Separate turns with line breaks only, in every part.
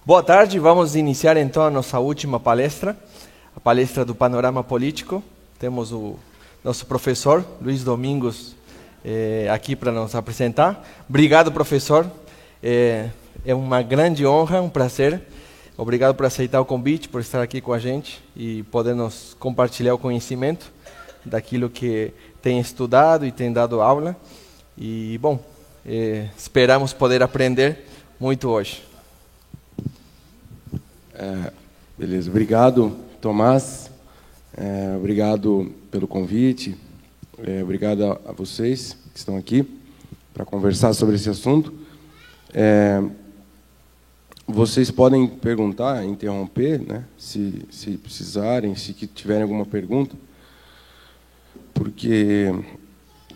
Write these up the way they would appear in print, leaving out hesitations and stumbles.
Boa tarde, vamos iniciar então a nossa última palestra, a palestra do Panorama Político. Temos o nosso professor, Luiz Domingos, aqui para nos apresentar. Obrigado, professor, é uma grande honra, um prazer. Obrigado por aceitar o convite, por estar aqui com a gente e poder nos compartilhar o conhecimento daquilo que tem estudado e tem dado aula. E, bom, esperamos poder aprender muito hoje.
Beleza, obrigado, Tomás, obrigado pelo convite, obrigado a vocês que estão aqui para conversar sobre esse assunto. Vocês podem perguntar, interromper, né, se precisarem, se tiverem alguma pergunta, porque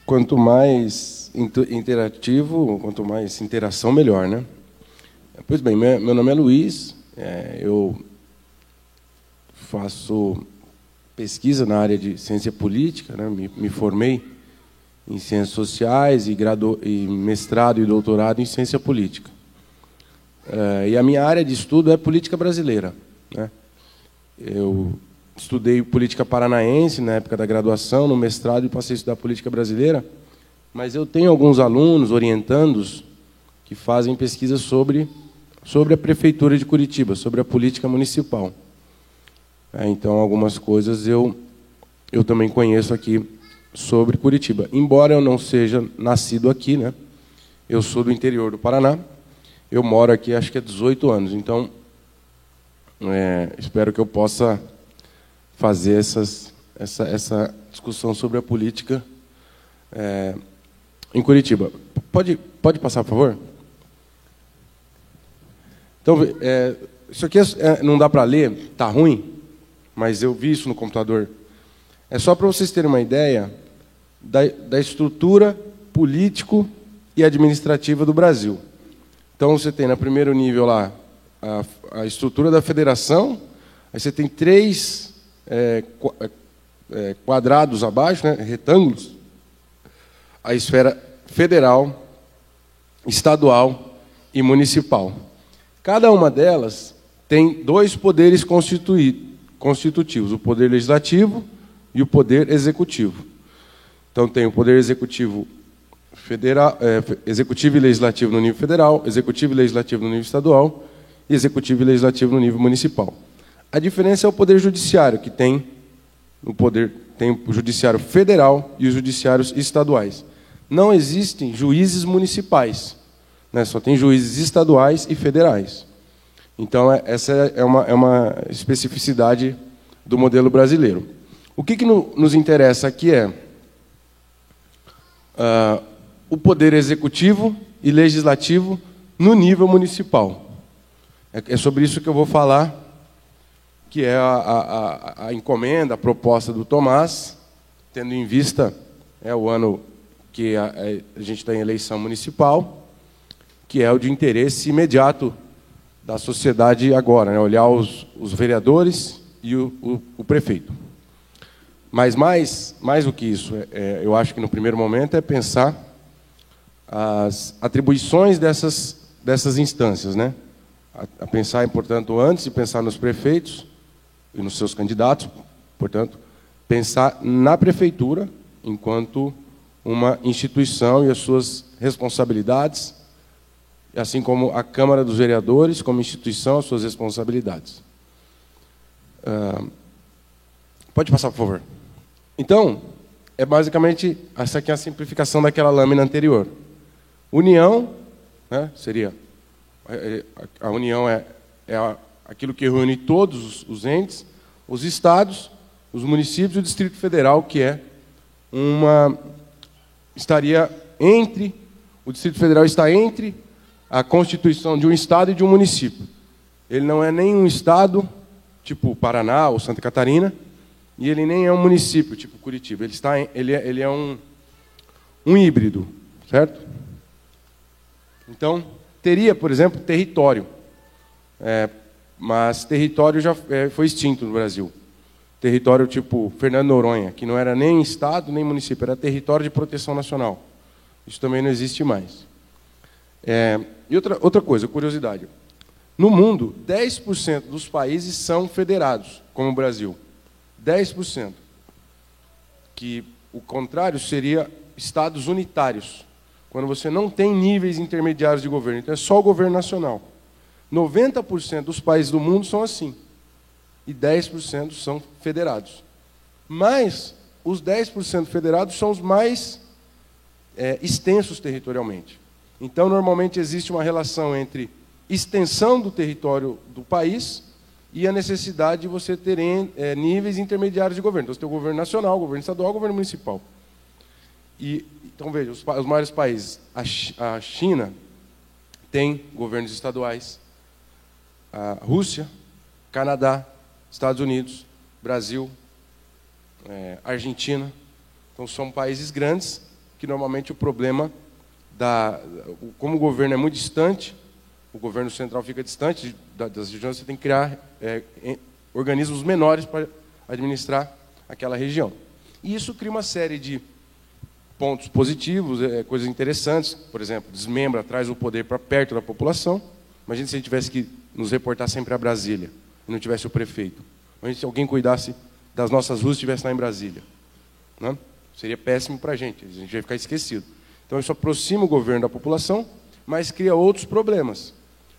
quanto mais interativo, quanto mais interação, melhor, né? Pois bem, meu nome é Luiz. Eu faço pesquisa na área de ciência política, né? Me formei em ciências sociais e mestrado e doutorado em ciência política. E a minha área de estudo é política brasileira, né? Eu estudei política paranaense na época da graduação, no mestrado, e passei a estudar política brasileira, mas eu tenho alguns alunos, orientandos, que fazem pesquisa sobre a Prefeitura de Curitiba, sobre a política municipal. Então, algumas coisas eu também conheço aqui sobre Curitiba. Embora eu não seja nascido aqui, né? Eu sou do interior do Paraná, eu moro aqui acho que há 18 anos, então espero que eu possa fazer essa discussão sobre a política em Curitiba. Pode passar, por favor? Então, isso aqui não dá para ler, está ruim, mas eu vi isso no computador. É só para vocês terem uma ideia da estrutura político e administrativa do Brasil. Então, você tem, no primeiro nível lá, a estrutura da federação, aí você tem 3 quadrados abaixo, né, retângulos, a esfera federal, estadual e municipal. Cada uma delas tem 2 poderes constitutivos, o poder legislativo e o poder executivo. Então, tem o poder executivo federal, executivo e legislativo no nível federal, executivo e legislativo no nível estadual e executivo e legislativo no nível municipal. A diferença é o poder judiciário, que tem o judiciário federal e os judiciários estaduais. Não existem juízes municipais, né? Só tem juízes estaduais e federais. Então, essa é uma especificidade do modelo brasileiro. O que nos interessa aqui é o poder executivo e legislativo no nível municipal. É sobre isso que eu vou falar, que é a encomenda, a proposta do Tomás, tendo em vista o ano que a gente está em eleição municipal, que é o de interesse imediato da sociedade agora, né? Olhar os vereadores e o prefeito. Mas mais do que isso, eu acho que no primeiro momento é pensar as atribuições dessas instâncias, né? A pensar, portanto, antes de pensar nos prefeitos e nos seus candidatos, portanto, pensar na prefeitura enquanto uma instituição e as suas responsabilidades, assim como a Câmara dos Vereadores, como instituição, as suas responsabilidades. Pode passar, por favor. Então, basicamente, essa aqui é a simplificação daquela lâmina anterior. União, né, seria... A União é aquilo que reúne todos os entes, os estados, os municípios e o Distrito Federal, que estaria entre... O Distrito Federal está entre a constituição de um estado e de um município. Ele não é nem um estado, tipo Paraná ou Santa Catarina, e ele nem é um município, tipo Curitiba. Ele é um híbrido, certo? Então, teria, por exemplo, território. Mas território já foi extinto no Brasil. Território tipo Fernando Noronha, que não era nem estado nem município, era território de proteção nacional. Isso também não existe mais. E outra coisa, curiosidade. No mundo, 10% dos países são federados, como o Brasil. 10%. Que o contrário seria estados unitários, quando você não tem níveis intermediários de governo. Então é só o governo nacional. 90% dos países do mundo são assim. E 10% são federados. Mas os 10% federados são os mais extensos territorialmente. Então, normalmente, existe uma relação entre extensão do território do país e a necessidade de você ter níveis intermediários de governo. Então, você tem o governo nacional, o governo estadual, o governo municipal. Então, veja, os maiores países. A China tem governos estaduais. A Rússia, Canadá, Estados Unidos, Brasil, Argentina. Então, são países grandes que, normalmente, o problema como o governo é muito distante, o governo central fica distante das regiões, você tem que criar organismos menores para administrar aquela região. E isso cria uma série de pontos positivos, coisas interessantes. Por exemplo, desmembra, traz o poder para perto da população. Imagina se a gente tivesse que nos reportar sempre a Brasília e não tivesse o prefeito. Imagina se alguém cuidasse das nossas ruas e estivesse lá em Brasília. Né? Seria péssimo para a gente ia ficar esquecido. Então, isso aproxima o governo da população, mas cria outros problemas,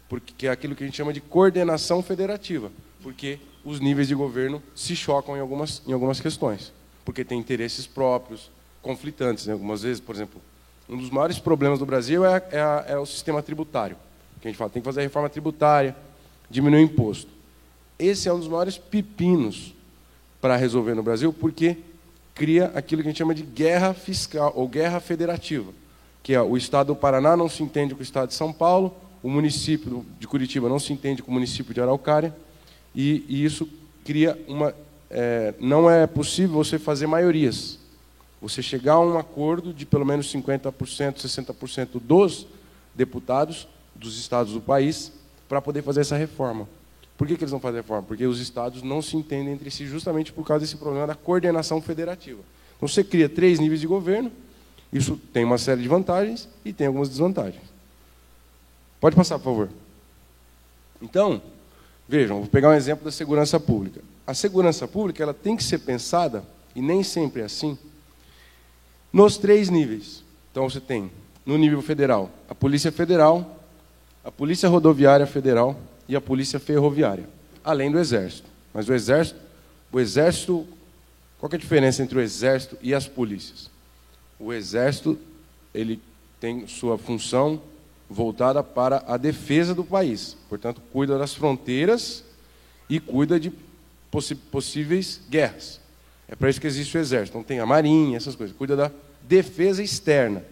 porque é aquilo que a gente chama de coordenação federativa, porque os níveis de governo se chocam em algumas questões, porque tem interesses próprios, conflitantes. Né? Algumas vezes, por exemplo, um dos maiores problemas do Brasil é o sistema tributário, que a gente fala, tem que fazer a reforma tributária, diminuir o imposto. Esse é um dos maiores pepinos para resolver no Brasil, porque cria aquilo que a gente chama de guerra fiscal ou guerra federativa, que é o Estado do Paraná não se entende com o Estado de São Paulo, o município de Curitiba não se entende com o município de Araucária, e isso cria não é possível você fazer maiorias. Você chegar a um acordo de pelo menos 50%, 60% dos deputados dos estados do país para poder fazer essa reforma. Por que eles não fazem reforma? Porque os estados não se entendem entre si justamente por causa desse problema da coordenação federativa. Então, você cria 3 níveis de governo, isso tem uma série de vantagens e tem algumas desvantagens. Pode passar, por favor. Então, vejam, vou pegar um exemplo da segurança pública. A segurança pública ela tem que ser pensada, e nem sempre é assim, nos 3 níveis. Então, você tem, no nível federal, a Polícia Federal, a Polícia Rodoviária Federal e a Polícia Ferroviária, além do Exército. Mas o Exército, qual que é a diferença entre o Exército e as polícias? O Exército ele tem sua função voltada para a defesa do país. Portanto, cuida das fronteiras e cuida de possíveis guerras. É para isso que existe o Exército. Então, tem a Marinha, essas coisas. Cuida da defesa externa.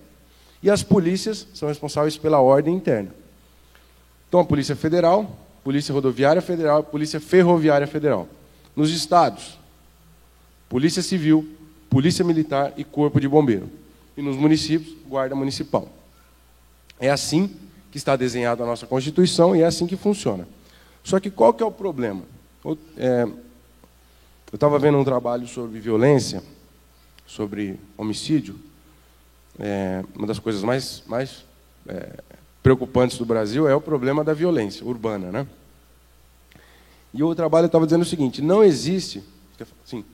E as polícias são responsáveis pela ordem interna. Então, a Polícia Federal, Polícia Rodoviária Federal e Polícia Ferroviária Federal. Nos estados, Polícia Civil, Polícia Militar e Corpo de Bombeiro. E nos municípios, Guarda Municipal. É assim que está desenhada a nossa Constituição e é assim que funciona. Só que qual que é o problema? Eu estava vendo um trabalho sobre violência, sobre homicídio. Uma das coisas mais preocupantes do Brasil é o problema da violência urbana. Né? E o trabalho estava dizendo o seguinte, não existe... Sim.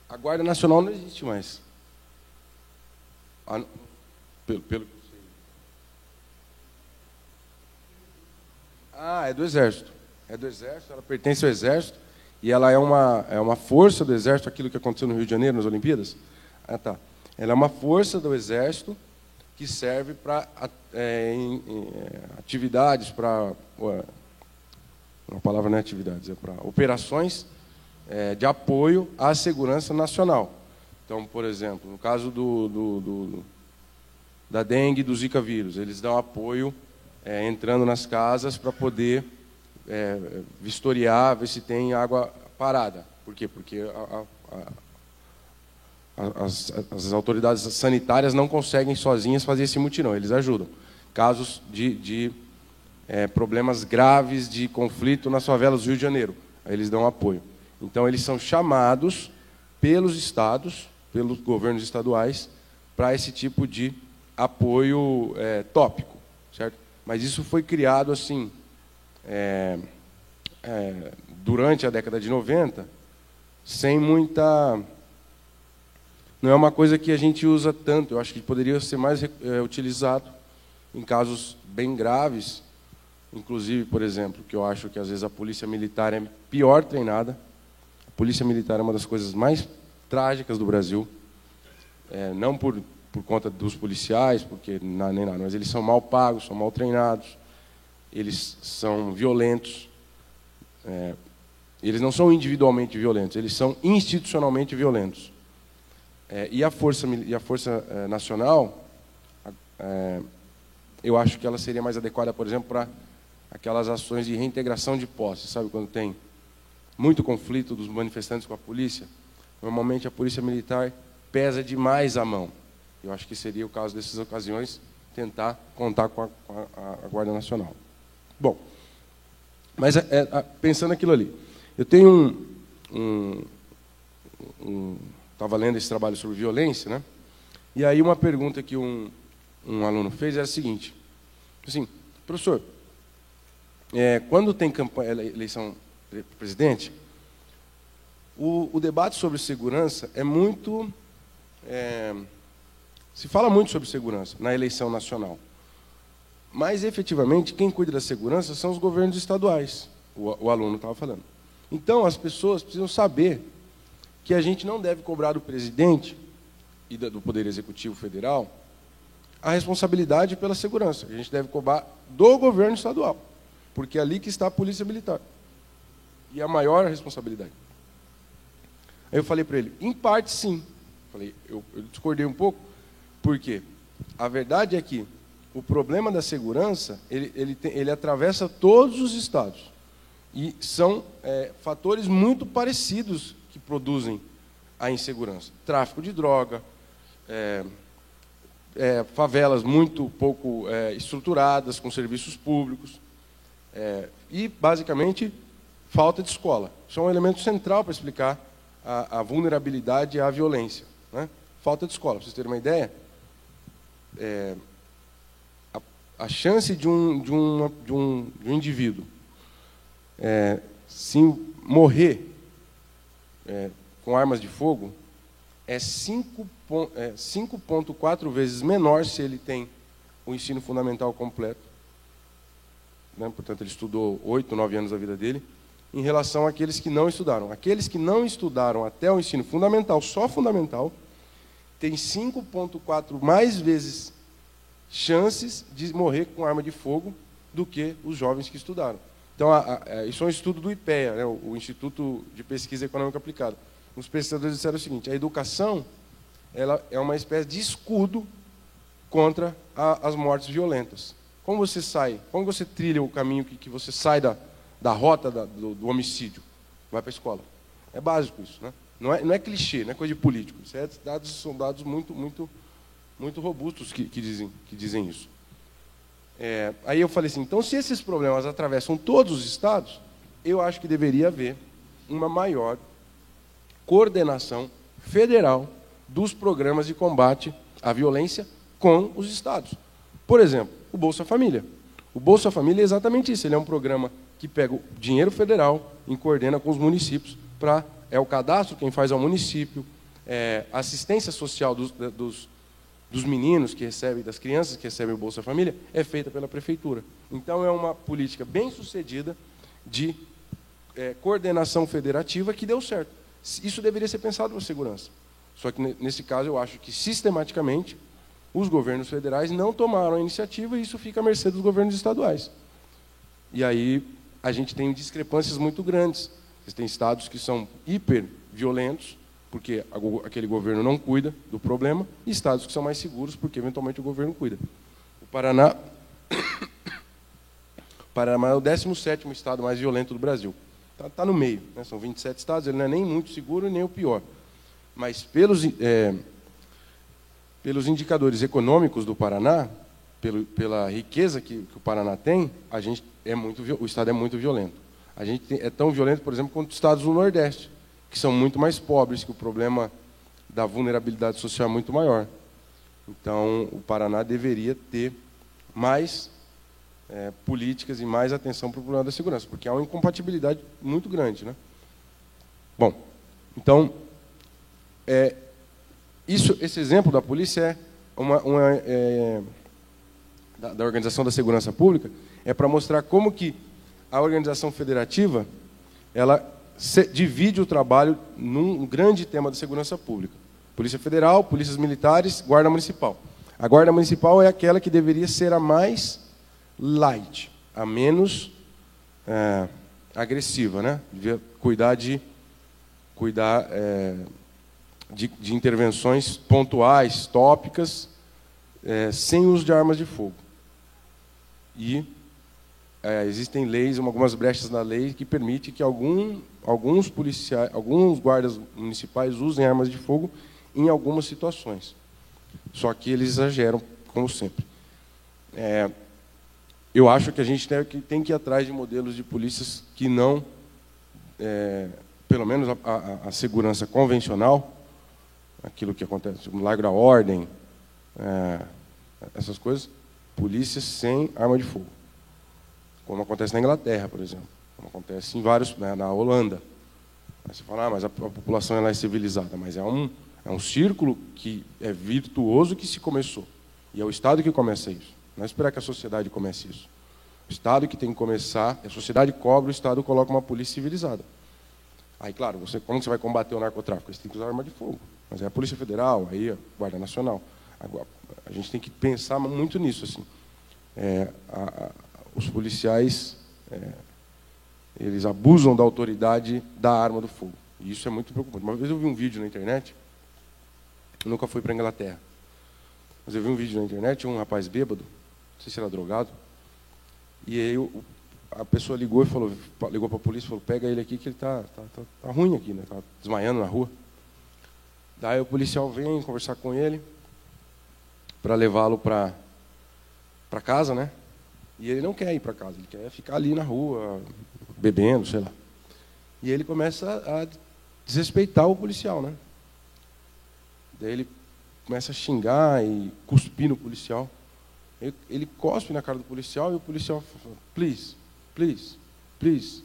A Guarda Nacional não existe mais. É do Exército. É do Exército, ela pertence ao Exército, e ela é uma força do Exército, aquilo que aconteceu no Rio de Janeiro, nas Olimpíadas. Tá. Ela é uma força do Exército que serve para atividades, para... A palavra não é atividades, é para operações de apoio à segurança nacional. Então, por exemplo, no caso da dengue e do Zika vírus, eles dão apoio entrando nas casas para poder vistoriar, ver se tem água parada. Por quê? Porque as autoridades sanitárias não conseguem sozinhas fazer esse mutirão, eles ajudam. Casos de problemas graves de conflito nas favelas do Rio de Janeiro, aí eles dão apoio. Então, eles são chamados pelos estados, pelos governos estaduais, para esse tipo de apoio tópico, certo? Mas isso foi criado assim, durante a década de 90, sem muita... Não é uma coisa que a gente usa tanto. Eu acho que poderia ser mais utilizado em casos bem graves. Inclusive, por exemplo, que eu acho que às vezes a polícia militar é pior treinada. A polícia militar é uma das coisas mais trágicas do Brasil. Não por conta dos policiais, porque nem nada, mas eles são mal pagos, são mal treinados, eles são violentos. Eles não são individualmente violentos, eles são institucionalmente violentos. E a Força Nacional, eu acho que ela seria mais adequada, por exemplo, para aquelas ações de reintegração de posse. Sabe quando tem muito conflito dos manifestantes com a polícia? Normalmente a polícia militar pesa demais a mão. Eu acho que seria o caso dessas ocasiões, tentar contar com a Guarda Nacional. Bom, mas pensando aquilo ali, eu tenho estava lendo esse trabalho sobre violência, né? E aí uma pergunta que um aluno fez era a seguinte, assim, professor, quando tem eleição para presidente, o debate sobre segurança é muito... se fala muito sobre segurança na eleição nacional, mas efetivamente quem cuida da segurança são os governos estaduais, o aluno estava falando. Então as pessoas precisam saber que a gente não deve cobrar do presidente e do Poder Executivo Federal a responsabilidade pela segurança. A gente deve cobrar do governo estadual, porque é ali que está a polícia militar. E a maior responsabilidade. Aí eu falei para ele, em parte sim. Eu discordei um pouco, porque a verdade é que o problema da segurança, ele atravessa todos os estados. E são fatores muito parecidos que produzem a insegurança. Tráfico de droga, favelas muito pouco estruturadas, com serviços públicos, e, basicamente, falta de escola. Isso é um elemento central para explicar a vulnerabilidade e a violência, né? Falta de escola. Para vocês terem uma ideia, a chance de um indivíduo se morrer com armas de fogo é 5,4 vezes menor se ele tem o ensino fundamental completo, né? Portanto, ele estudou 8, 9 anos da vida dele, em relação àqueles que não estudaram. Aqueles que não estudaram até o ensino fundamental, só fundamental, têm 5,4 mais vezes chances de morrer com arma de fogo do que os jovens que estudaram. Então, isso é um estudo do IPEA, né, o Instituto de Pesquisa Econômica Aplicada. Os pesquisadores disseram o seguinte: a educação ela é uma espécie de escudo contra as mortes violentas. Como você trilha o caminho que você sai da rota do homicídio? Vai para a escola. É básico isso, né? Não é clichê, não é coisa de político. Isso são dados muito, muito, muito robustos que dizem isso. Aí eu falei assim, então se esses problemas atravessam todos os estados, eu acho que deveria haver uma maior coordenação federal dos programas de combate à violência com os estados. Por exemplo, o Bolsa Família. O Bolsa Família é exatamente isso, ele é um programa que pega o dinheiro federal e coordena com os municípios para... o cadastro quem faz ao município, a assistência social dos meninos que recebem, das crianças que recebem o Bolsa Família, é feita pela prefeitura. Então, é uma política bem sucedida de coordenação federativa que deu certo. Isso deveria ser pensado para a segurança. Só que, nesse caso, eu acho que, sistematicamente, os governos federais não tomaram a iniciativa e isso fica à mercê dos governos estaduais. E aí, a gente tem discrepâncias muito grandes. Tem estados que são hiper violentos, porque aquele governo não cuida do problema, e estados que são mais seguros, porque eventualmente o governo cuida. O Paraná é o 17º estado mais violento do Brasil. Está no meio, né? São 27 estados, ele não é nem muito seguro nem o pior. Mas pelos indicadores econômicos do Paraná, pela riqueza que o Paraná tem, o estado é muito violento. A gente é tão violento, por exemplo, quanto os estados do Nordeste, que são muito mais pobres, que o problema da vulnerabilidade social é muito maior. Então, o Paraná deveria ter mais políticas e mais atenção para o problema da segurança, porque há uma incompatibilidade muito grande, né? Bom, então, esse exemplo da polícia da Organização da Segurança Pública é para mostrar como que a organização federativa ela divide o trabalho num grande tema da segurança pública. Polícia Federal, polícias militares, Guarda Municipal. A Guarda Municipal é aquela que deveria ser a mais light, a menos agressiva, né? Devia cuidar de intervenções pontuais, tópicas, sem uso de armas de fogo. E existem leis, algumas brechas na lei que permitem que alguns guardas municipais usem armas de fogo em algumas situações. Só que eles exageram, como sempre. Eu acho que a gente tem que ir atrás de modelos de polícias que não, pelo menos a segurança convencional, aquilo que acontece, o milagre da ordem, essas coisas, polícias sem arma de fogo. Como acontece na Inglaterra, por exemplo. Como acontece em vários, na Holanda. Aí você fala, mas a população ela é civilizada, mas é um círculo que é virtuoso que se começou. E é o Estado que começa isso. Não é esperar que a sociedade comece isso. O Estado que tem que começar, a sociedade cobra, o Estado coloca uma polícia civilizada. Aí, claro, como você vai combater o narcotráfico? Você tem que usar arma de fogo. Mas é a Polícia Federal, aí a Guarda Nacional. Agora, a gente tem que pensar muito nisso. Assim. Os policiais, eles abusam da autoridade da arma do fogo. E isso é muito preocupante. Uma vez eu vi um vídeo na internet, eu nunca fui para a Inglaterra, mas eu vi um vídeo na internet, um rapaz bêbado, não sei se era drogado, e aí a pessoa ligou para a polícia e falou, pega ele aqui que ele tá ruim aqui, né? Tá desmaiando na rua. Daí o policial vem conversar com ele para levá-lo para casa, né? E ele não quer ir para casa, ele quer ficar ali na rua, bebendo, sei lá. E ele começa a desrespeitar o policial, né? Daí ele começa a xingar e cuspir no policial. Ele cospe na cara do policial e o policial fala, please, deixa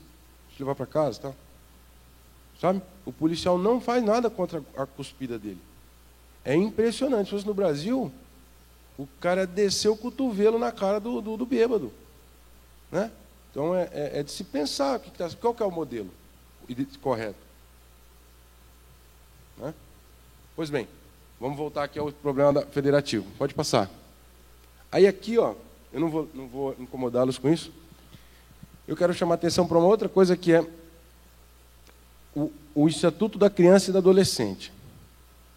eu levar para casa, tá? Sabe? O policial não faz nada contra a cuspida dele. É impressionante. Se fosse no Brasil, o cara desceu o cotovelo na cara do bêbado. Né? Então, é de se pensar qual que é o modelo correto. Né? Pois bem, vamos voltar aqui ao problema federativo. Pode passar. Aí aqui, ó, eu não vou incomodá-los com isso. Eu quero chamar a atenção para uma outra coisa que é o Estatuto da Criança e do Adolescente.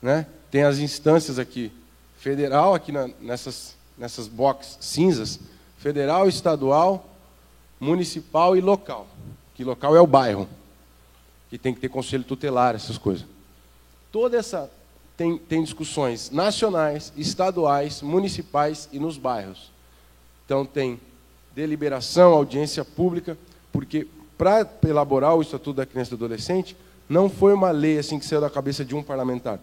Né? Tem as instâncias aqui, federal, aqui nessas boxes cinzas, federal, estadual, municipal e local. Que local é o bairro, que tem que ter conselho tutelar, essas coisas. Toda essa tem discussões nacionais, estaduais, municipais e nos bairros. Então tem deliberação, audiência pública, porque para elaborar o Estatuto da Criança e do Adolescente, não foi uma lei assim que saiu da cabeça de um parlamentar.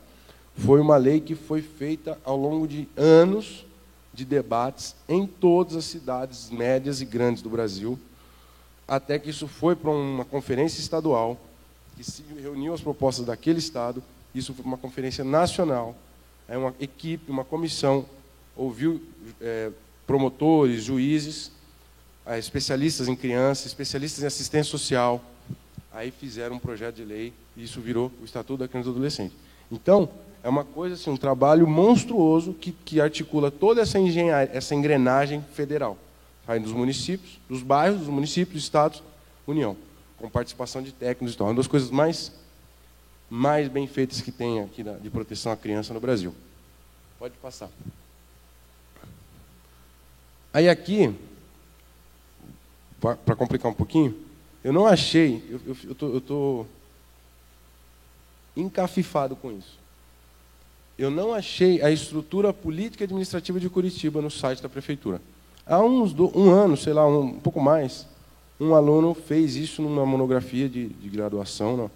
Foi uma lei que foi feita ao longo de anos de debates em todas as cidades médias e grandes do Brasil, até que isso foi para uma conferência estadual, que se reuniu as propostas daquele estado, isso foi uma conferência nacional, uma equipe, uma comissão, ouviu promotores, juízes, especialistas em crianças, especialistas em assistência social, aí fizeram um projeto de lei e isso virou o Estatuto da Criança e do Adolescente. Então, é uma coisa assim, um trabalho monstruoso que articula toda essa engenharia, essa engrenagem federal, aí dos municípios, dos bairros, dos municípios, dos estados, União, com participação de técnicos e tal. Uma das coisas mais bem feitas que tem aqui de proteção à criança no Brasil. Pode passar. Aí aqui, para complicar um pouquinho, eu não achei, eu estou encafifado com isso. Eu não achei a estrutura política e administrativa de Curitiba no site da prefeitura. Há um ano, sei lá, um pouco mais, um aluno fez isso numa monografia de graduação, não,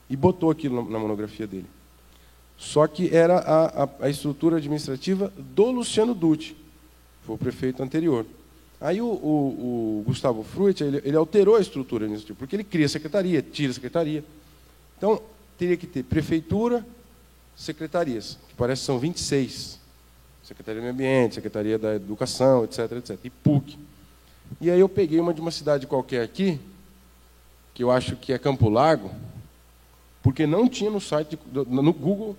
e botou aquilo na monografia dele. Só que era a estrutura administrativa do Luciano Dutti, foi o prefeito anterior. Aí o Gustavo Frutti, ele alterou a estrutura nisso, tipo, porque ele cria secretaria, tira secretaria. Então, teria que ter prefeitura, secretarias, que parece que são 26. Secretaria do Meio Ambiente, Secretaria da Educação, etc, etc. E PUC. E aí eu peguei uma de uma cidade qualquer aqui, que eu acho que é Campo Largo, porque não tinha no site, no Google.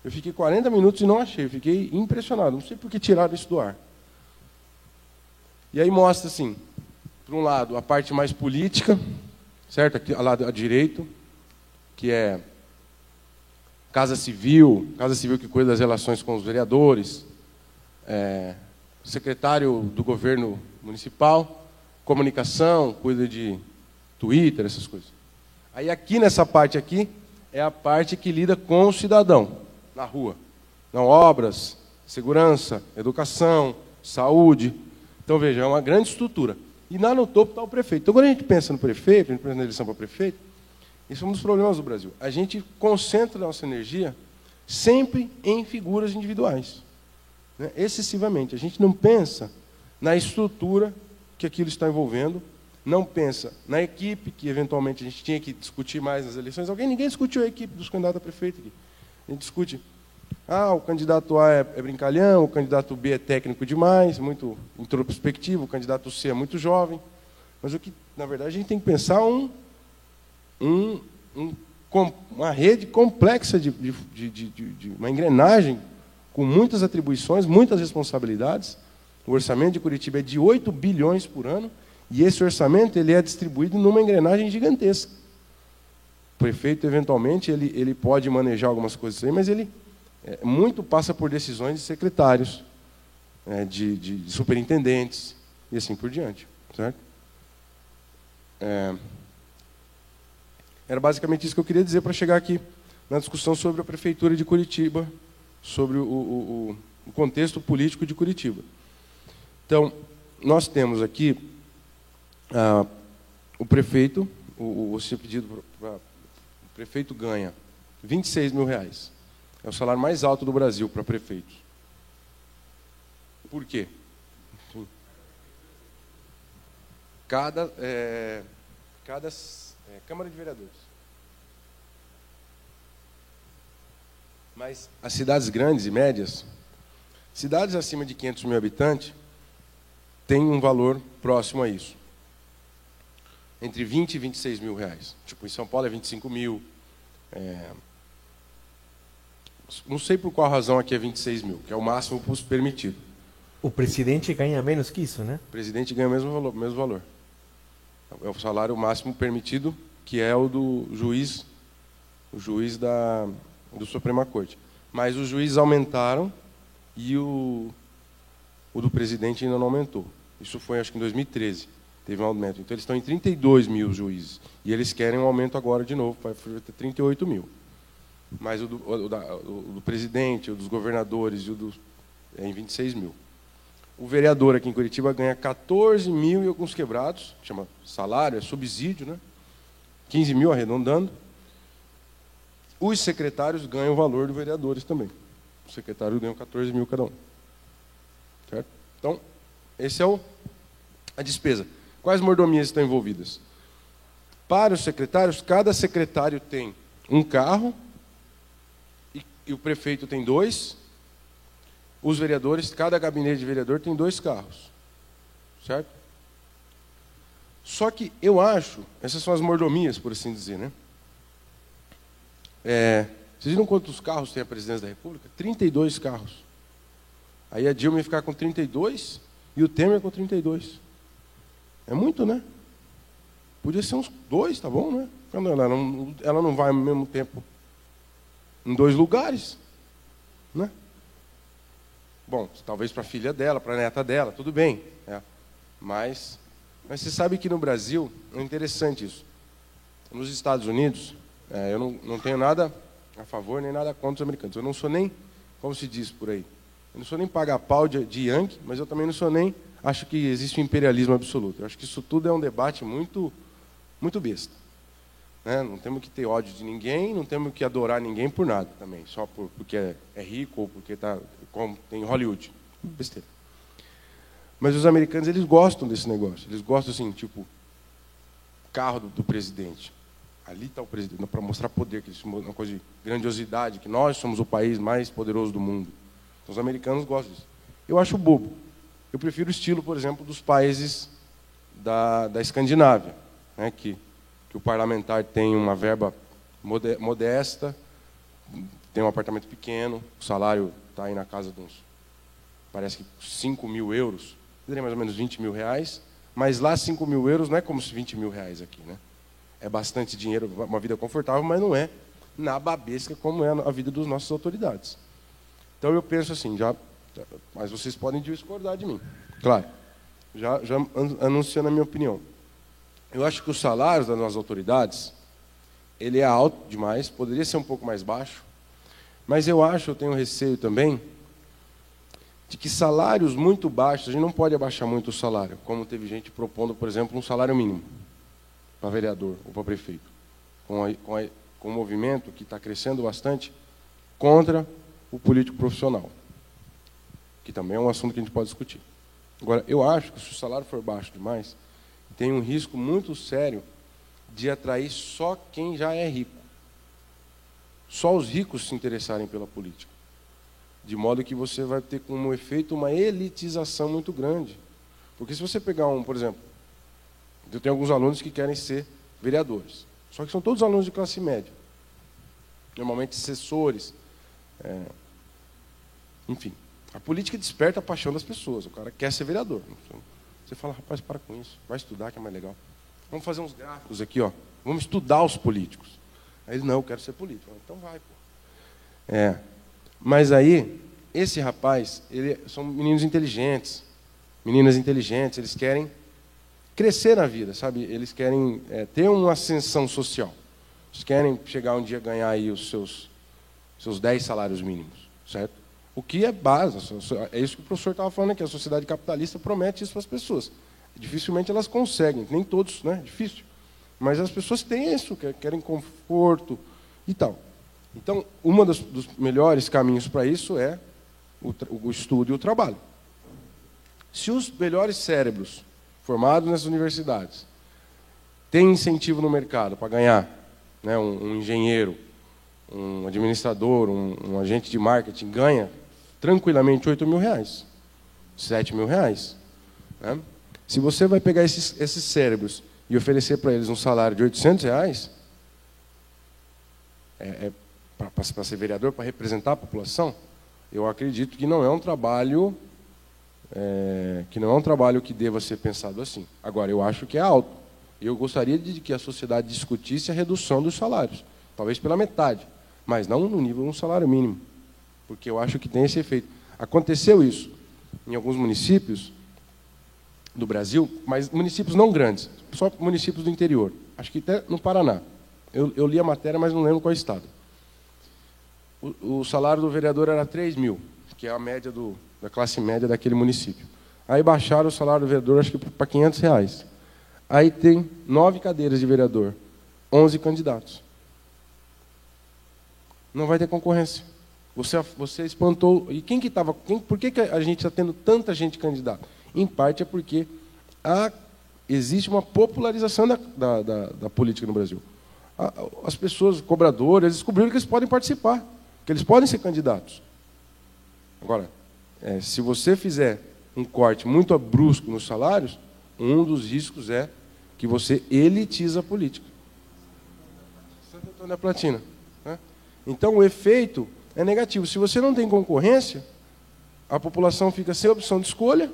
Eu fiquei 40 minutos e não achei. Fiquei impressionado. Não sei por que tiraram isso do ar. E aí mostra assim, por um lado, a parte mais política, certo? Aqui, ao lado à direita, que é Casa Civil que cuida das relações com os vereadores, secretário do governo municipal, comunicação, cuida de Twitter, essas coisas. Aí aqui nessa parte aqui, é a parte que lida com o cidadão, na rua. Não, obras, segurança, educação, saúde. Então, veja, é uma grande estrutura. E lá no topo está o prefeito. Então, quando a gente pensa no prefeito, a gente pensa na eleição para prefeito, esse é um dos problemas do Brasil. A gente concentra a nossa energia sempre em figuras individuais, né? Excessivamente. A gente não pensa na estrutura que aquilo está envolvendo, não pensa na equipe, que eventualmente a gente tinha que discutir mais nas eleições. Ninguém discutiu a equipe dos candidatos a prefeito aqui. A gente discute, o candidato A é brincalhão, o candidato B é técnico demais, muito introspectivo, o candidato C é muito jovem. Mas o que, na verdade, a gente tem que pensar uma rede complexa de uma engrenagem com muitas atribuições, muitas responsabilidades. O orçamento de Curitiba é de 8 bilhões por ano, e esse orçamento ele é distribuído numa engrenagem gigantesca. O prefeito, eventualmente, ele pode manejar algumas coisas aí, mas ele muito passa por decisões de secretários, de superintendentes, e assim por diante. Certo? Era basicamente isso que eu queria dizer para chegar aqui na discussão sobre a Prefeitura de Curitiba, sobre o contexto político de Curitiba. Então, nós temos aqui o prefeito, o seu pedido o prefeito ganha R$26 mil. É o salário mais alto do Brasil para prefeitos. Por quê? Cada Câmara de Vereadores. Mas as cidades grandes e médias, cidades acima de 500 mil habitantes, têm um valor próximo a isso. Entre 20 e 26 mil reais. Tipo, em São Paulo é 25 mil. Não sei por qual razão aqui é 26 mil, que é o máximo permitido.
O presidente ganha menos que isso, né?
O presidente ganha o mesmo valor. É o salário máximo permitido, que é o do juiz, do Suprema Corte. Mas os juízes aumentaram e o do presidente ainda não aumentou. Isso foi, acho que em 2013, teve um aumento. Então, eles estão em 32 mil juízes. E eles querem um aumento agora de novo, para ter 38 mil. Mas o do presidente, o dos governadores, é em 26 mil. O vereador aqui em Curitiba ganha 14 mil e alguns quebrados, chama salário, é subsídio, né? 15 mil arredondando. Os secretários ganham o valor dos vereadores também. Os secretários ganham 14 mil cada um. Certo? Então, esse é a despesa. Quais mordomias estão envolvidas? Para os secretários, cada secretário tem um carro e o prefeito tem 2. Os vereadores, cada gabinete de vereador tem 2 carros. Certo? Só que eu acho, essas são as mordomias, por assim dizer, né? Vocês viram quantos carros tem a presidência da República? 32 carros. Aí a Dilma ia ficar com 32 e o Temer com 32. É muito, né? Podia ser uns 2, tá bom, né? Ela não vai ao mesmo tempo em 2 lugares, né? Bom, talvez para a filha dela, para a neta dela, tudo bem. Mas você sabe que no Brasil, é interessante isso. Nos Estados Unidos, eu não tenho nada a favor nem nada contra os americanos. Eu não sou nem, como se diz por aí, eu não sou nem paga-pau de Yankee, mas eu também não sou nem, acho que existe um imperialismo absoluto. Eu acho que isso tudo é um debate muito, muito besta. Né? Não temos que ter ódio de ninguém, não temos que adorar ninguém por nada também, só porque é rico ou porque está como tem em Hollywood. Besteira. Mas os americanos, eles gostam desse negócio. Eles gostam, assim, tipo, carro do presidente. Ali está o presidente, para mostrar poder, que isso é uma coisa de grandiosidade, que nós somos o país mais poderoso do mundo. Então, os americanos gostam disso. Eu acho bobo. Eu prefiro o estilo, por exemplo, dos países da Escandinávia, né, que o parlamentar tem uma verba modesta, tem um apartamento pequeno, o salário está aí na casa de uns, parece que 5 mil euros, seria mais ou menos 20 mil reais, mas lá 5 mil euros não é como se 20 mil reais aqui, né? É bastante dinheiro, uma vida confortável, mas não é nababesca como é a vida das nossas autoridades. Então eu penso assim, mas vocês podem discordar de mim, claro, já anunciando a minha opinião. Eu acho que os salários das nossas autoridades, ele é alto demais, poderia ser um pouco mais baixo, mas eu tenho receio também, de que salários muito baixos, a gente não pode abaixar muito o salário, como teve gente propondo, por exemplo, um salário mínimo para vereador ou para prefeito, com um movimento que está crescendo bastante contra o político profissional, que também é um assunto que a gente pode discutir. Agora, eu acho que se o salário for baixo demais, tem um risco muito sério de atrair só quem já é rico. Só os ricos se interessarem pela política. De modo que você vai ter como efeito uma elitização muito grande. Porque se você pegar por exemplo, eu tenho alguns alunos que querem ser vereadores. Só que são todos alunos de classe média. Normalmente assessores. Enfim, a política desperta a paixão das pessoas. O cara quer ser vereador. Você fala, rapaz, para com isso. Vai estudar que é mais legal. Vamos fazer uns gráficos aqui, ó. Vamos estudar os políticos. Aí ele, não, eu quero ser político. Então vai, pô. Mas aí, esse rapaz, são meninos inteligentes, meninas inteligentes, eles querem crescer na vida, sabe? Eles querem ter uma ascensão social. Eles querem chegar um dia a ganhar aí os seus 10 salários mínimos, certo? O que é base, é isso que o professor estava falando aqui, a sociedade capitalista promete isso para as pessoas. Dificilmente elas conseguem, nem todos, né? Difícil. Mas as pessoas têm isso, querem conforto e tal. Então, um dos melhores caminhos para isso é o estudo e o trabalho. Se os melhores cérebros formados nessas universidades têm incentivo no mercado para ganhar, né, um engenheiro, um administrador, um agente de marketing ganha tranquilamente 8 mil reais, 7 mil reais. Né? Se você vai pegar esses cérebros e oferecer para eles um salário de 800 reais, para ser vereador, para representar a população, eu acredito que não é um trabalho que deva ser pensado assim. Agora, eu acho que é alto. Eu gostaria de que a sociedade discutisse a redução dos salários, talvez pela metade, mas não no nível de um salário mínimo, porque eu acho que tem esse efeito. Aconteceu isso em alguns municípios do Brasil, mas municípios não grandes, só municípios do interior. Acho que até no Paraná. Eu li a matéria, mas não lembro qual estado. O salário do vereador era 3 mil, que é a média da classe média daquele município. Aí baixaram o salário do vereador, acho que para 500 reais. Aí tem 9 cadeiras de vereador, 11 candidatos. Não vai ter concorrência. Você espantou. E quem que estava? Por que a gente está tendo tanta gente candidata? Em parte é porque existe uma popularização da política no Brasil. As pessoas, os cobradores, eles descobriram que eles podem participar, que eles podem ser candidatos. Agora, se você fizer um corte muito brusco nos salários, um dos riscos é que você elitiza a política. Santo Antônio da Platina. Né? Então, o efeito é negativo. Se você não tem concorrência, a população fica sem opção de escolha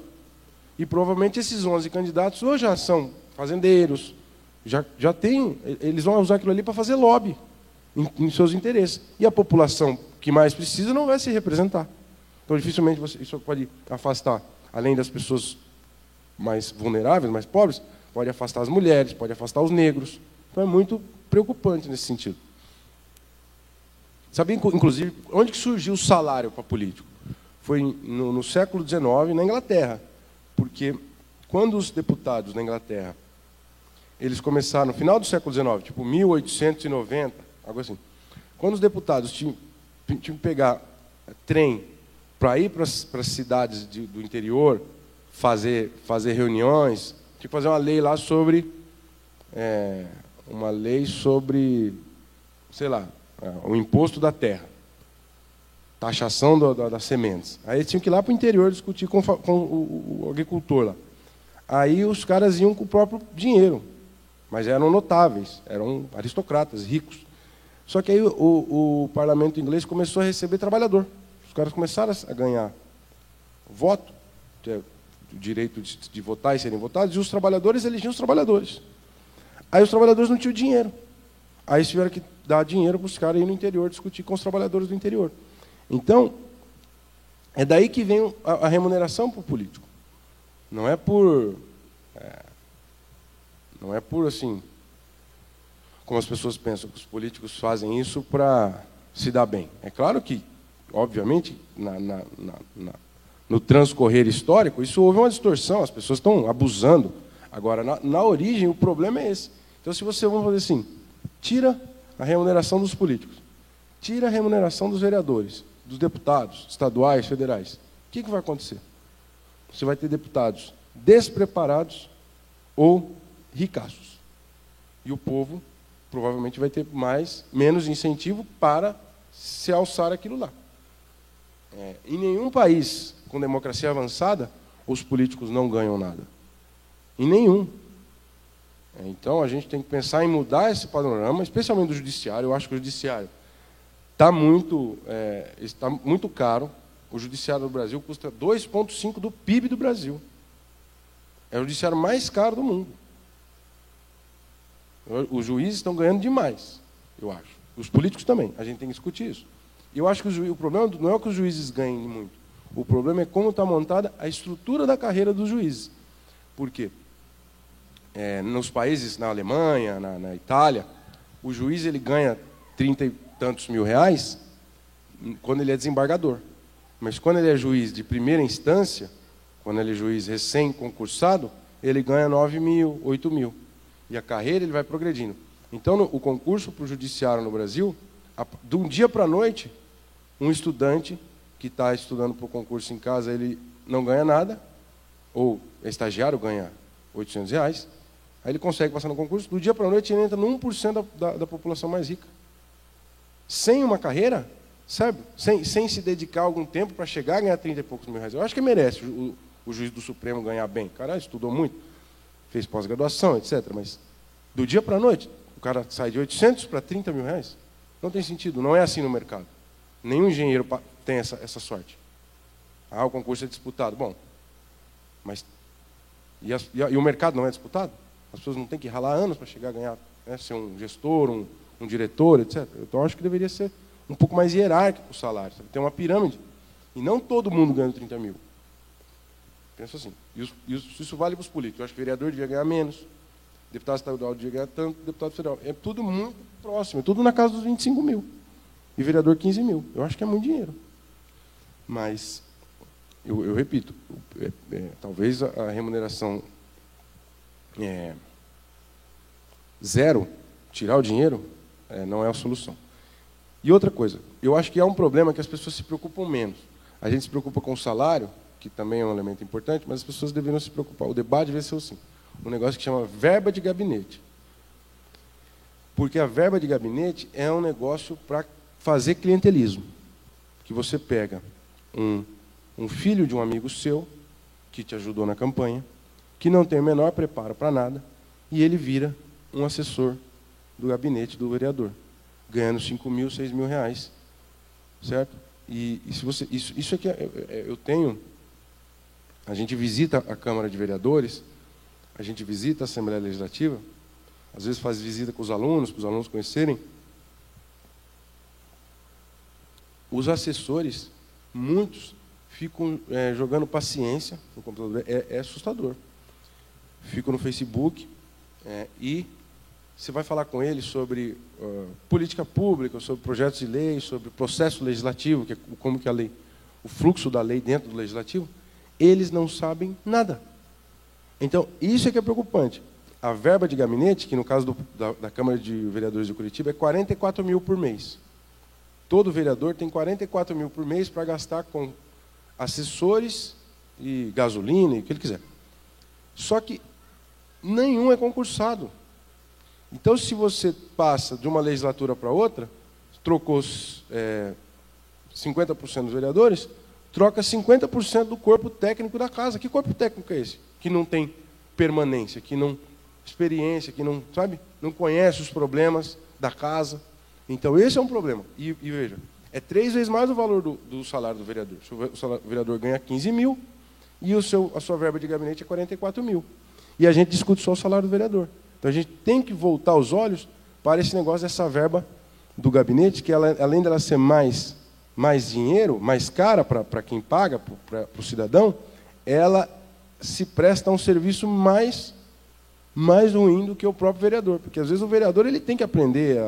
e provavelmente esses 11 candidatos ou já são fazendeiros, já tem, eles vão usar aquilo ali para fazer lobby em seus interesses. E a população que mais precisa não vai se representar. Então, dificilmente isso pode afastar, além das pessoas mais vulneráveis, mais pobres, pode afastar as mulheres, pode afastar os negros. Então, é muito preocupante nesse sentido. Sabe, inclusive, onde que surgiu o salário para político? Foi no século XIX, na Inglaterra. Porque quando os deputados na Inglaterra, eles começaram, no final do século XIX, tipo 1890, algo assim, quando os deputados tinham que pegar trem para ir para as cidades do interior, fazer reuniões, tinha que fazer uma lei lá sobre, sei lá, o imposto da terra, taxação das sementes. Aí eles tinham que ir lá para o interior discutir com o agricultor lá. Aí os caras iam com o próprio dinheiro, mas eram notáveis, eram aristocratas, ricos. Só que aí o parlamento inglês começou a receber trabalhador. Os caras começaram a ganhar voto, o direito de votar e serem votados, e os trabalhadores elegiam os trabalhadores. Aí os trabalhadores não tinham dinheiro. Aí eles tiveram que dar dinheiro para os caras ir no interior discutir com os trabalhadores do interior. Então, é daí que vem a remuneração para o político. Não é por assim, como as pessoas pensam, que os políticos fazem isso para se dar bem. É claro que, obviamente, no transcorrer histórico, isso houve uma distorção, as pessoas estão abusando. Agora, na origem, o problema é esse. Então, se você, vamos fazer assim, tira a remuneração dos políticos, tira a remuneração dos vereadores, dos deputados, estaduais, federais, o que vai acontecer? Você vai ter deputados despreparados ou ricaços. E o povo provavelmente vai ter menos incentivo para se alçar aquilo lá. Em nenhum país com democracia avançada, os políticos não ganham nada. Em nenhum. Então, a gente tem que pensar em mudar esse panorama, especialmente do judiciário. Eu acho que o judiciário está muito caro. O judiciário do Brasil custa 2,5% do PIB do Brasil. É o judiciário mais caro do mundo. Os juízes estão ganhando demais, eu acho. Os políticos também. A gente tem que discutir isso. Eu acho que o problema não é que os juízes ganhem muito. O problema é como está montada a estrutura da carreira dos juízes. Por quê? Nos países, na Alemanha, na Itália, o juiz ele ganha 30 e tantos mil reais quando ele é desembargador. Mas quando ele é juiz de primeira instância, quando ele é juiz recém-concursado, ele ganha 9 mil, 8 mil. E a carreira ele vai progredindo. Então, o concurso para o judiciário no Brasil, de um dia para a noite, um estudante que está estudando para o concurso em casa, ele não ganha nada, ou estagiário ganha R$800, aí ele consegue passar no concurso, do dia para a noite ele entra no 1% da população mais rica. Sem uma carreira, sabe? Sem se dedicar algum tempo para chegar a ganhar 30 e poucos mil reais. Eu acho que merece o juiz do Supremo ganhar bem. Caralho, estudou muito, fez pós-graduação, etc. Mas do dia para a noite, o cara sai de 800 para 30 mil reais. Não tem sentido, não é assim no mercado. Nenhum engenheiro tem essa sorte. O concurso é disputado. Bom, mas e o mercado não é disputado? As pessoas não têm que ralar anos para chegar a ganhar, ser um gestor, um diretor, etc. Então, eu acho que deveria ser um pouco mais hierárquico o salário. Sabe? Tem uma pirâmide. E não todo mundo ganha 30 mil. Penso assim. Isso vale para os políticos. Eu acho que o vereador devia ganhar menos, deputado estadual devia ganhar tanto, deputado federal. É tudo muito próximo, é tudo na casa dos 25 mil. E vereador 15 mil. Eu acho que é muito dinheiro. Mas, eu repito, talvez a remuneração zero, tirar o dinheiro, não é a solução. E outra coisa, eu acho que há um problema que as pessoas se preocupam menos. A gente se preocupa com o salário, que também é um elemento importante, mas as pessoas deveriam se preocupar. O debate deve ser assim, um negócio que chama verba de gabinete. Porque a verba de gabinete é um negócio para fazer clientelismo. Que você pega um filho de um amigo seu, que te ajudou na campanha, que não tem o menor preparo para nada, e ele vira um assessor do gabinete do vereador, ganhando 5 mil, 6 mil reais. Certo? E se você, isso é que eu tenho. A gente visita a Câmara de Vereadores, a gente visita a Assembleia Legislativa, às vezes faz visita com os alunos, para os alunos conhecerem. Os assessores, muitos, ficam jogando paciência no computador. É assustador. Ficam no Facebook e você vai falar com eles sobre política pública, sobre projetos de lei, sobre processo legislativo, que é como que a lei, o fluxo da lei dentro do legislativo. Eles não sabem nada. Então, isso é que é preocupante. A verba de gabinete, que no caso da Câmara de Vereadores de Curitiba, é 44 mil por mês. Todo vereador tem 44 mil por mês para gastar com assessores e gasolina, e o que ele quiser. Só que nenhum é concursado. Então, se você passa de uma legislatura para outra, trocou 50% dos vereadores, troca 50% do corpo técnico da casa. Que corpo técnico é esse? Que não tem permanência, que não experiência, que não, sabe, não conhece os problemas da casa. Então, esse é um problema. E veja, é 3 vezes mais o valor do salário do vereador. O vereador ganha 15 mil e a sua verba de gabinete é 44 mil. E a gente discute só o salário do vereador. Então, a gente tem que voltar os olhos para esse negócio dessa verba do gabinete, que ela, além dela ser mais dinheiro, mais cara para quem paga, para o cidadão, ela se presta a um serviço mais ruim do que o próprio vereador. Porque, às vezes, o vereador ele tem que aprender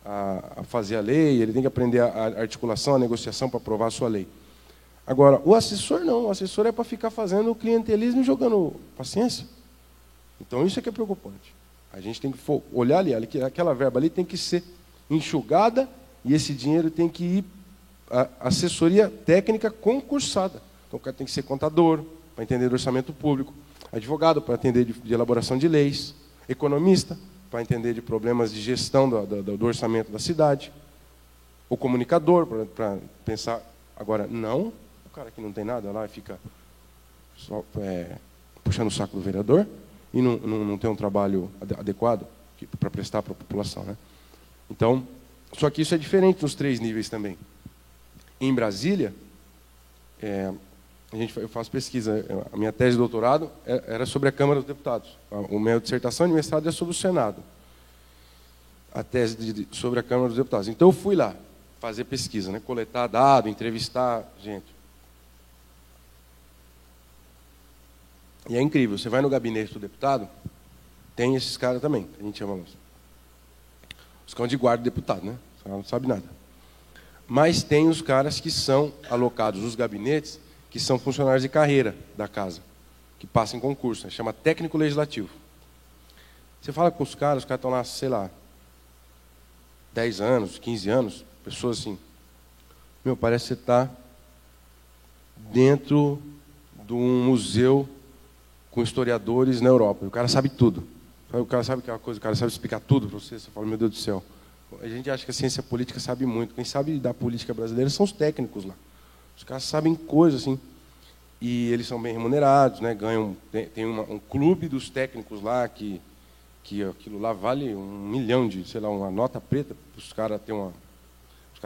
a fazer a lei, ele tem que aprender a articulação, a negociação para aprovar a sua lei. Agora, o assessor não. O assessor é para ficar fazendo o clientelismo e jogando paciência. Então, isso é que é preocupante. A gente tem que olhar ali, aquela verba ali tem que ser enxugada e esse dinheiro tem que ir à assessoria técnica concursada. Então, o cara tem que ser contador, para entender do orçamento público, advogado, para entender de elaboração de leis, economista, para entender de problemas de gestão do orçamento da cidade, o comunicador, para pensar. Agora, não, o cara que não tem nada lá fica só puxando o saco do vereador e não tem um trabalho adequado para prestar para a população, né? Então, só que isso é diferente nos 3 níveis também. Em Brasília, eu faço pesquisa, a minha tese de doutorado era sobre a Câmara dos Deputados. A minha dissertação de mestrado é sobre o Senado. A tese sobre a Câmara dos Deputados. Então, eu fui lá fazer pesquisa, né? Coletar dado, entrevistar gente. E é incrível, você vai no gabinete do deputado, tem esses caras também, a gente chama os cão de guarda do deputado, né? Você não sabe nada. Mas tem os caras que são alocados nos gabinetes, que são funcionários de carreira da casa, que passam em concurso, né? Chama técnico legislativo. Você fala com os caras estão lá, sei lá, 10 anos, 15 anos, pessoas assim, parece que você está dentro de um museu com historiadores na Europa. O cara sabe tudo. O cara sabe aquela coisa, o cara sabe explicar tudo para você. Você fala, meu Deus do céu. A gente acha que a ciência política sabe muito. Quem sabe da política brasileira são os técnicos lá. Os caras sabem coisas, assim. E eles são bem remunerados, né? Ganham, tem um clube dos técnicos lá que aquilo lá vale 1 milhão de, sei lá, uma nota preta. Os caras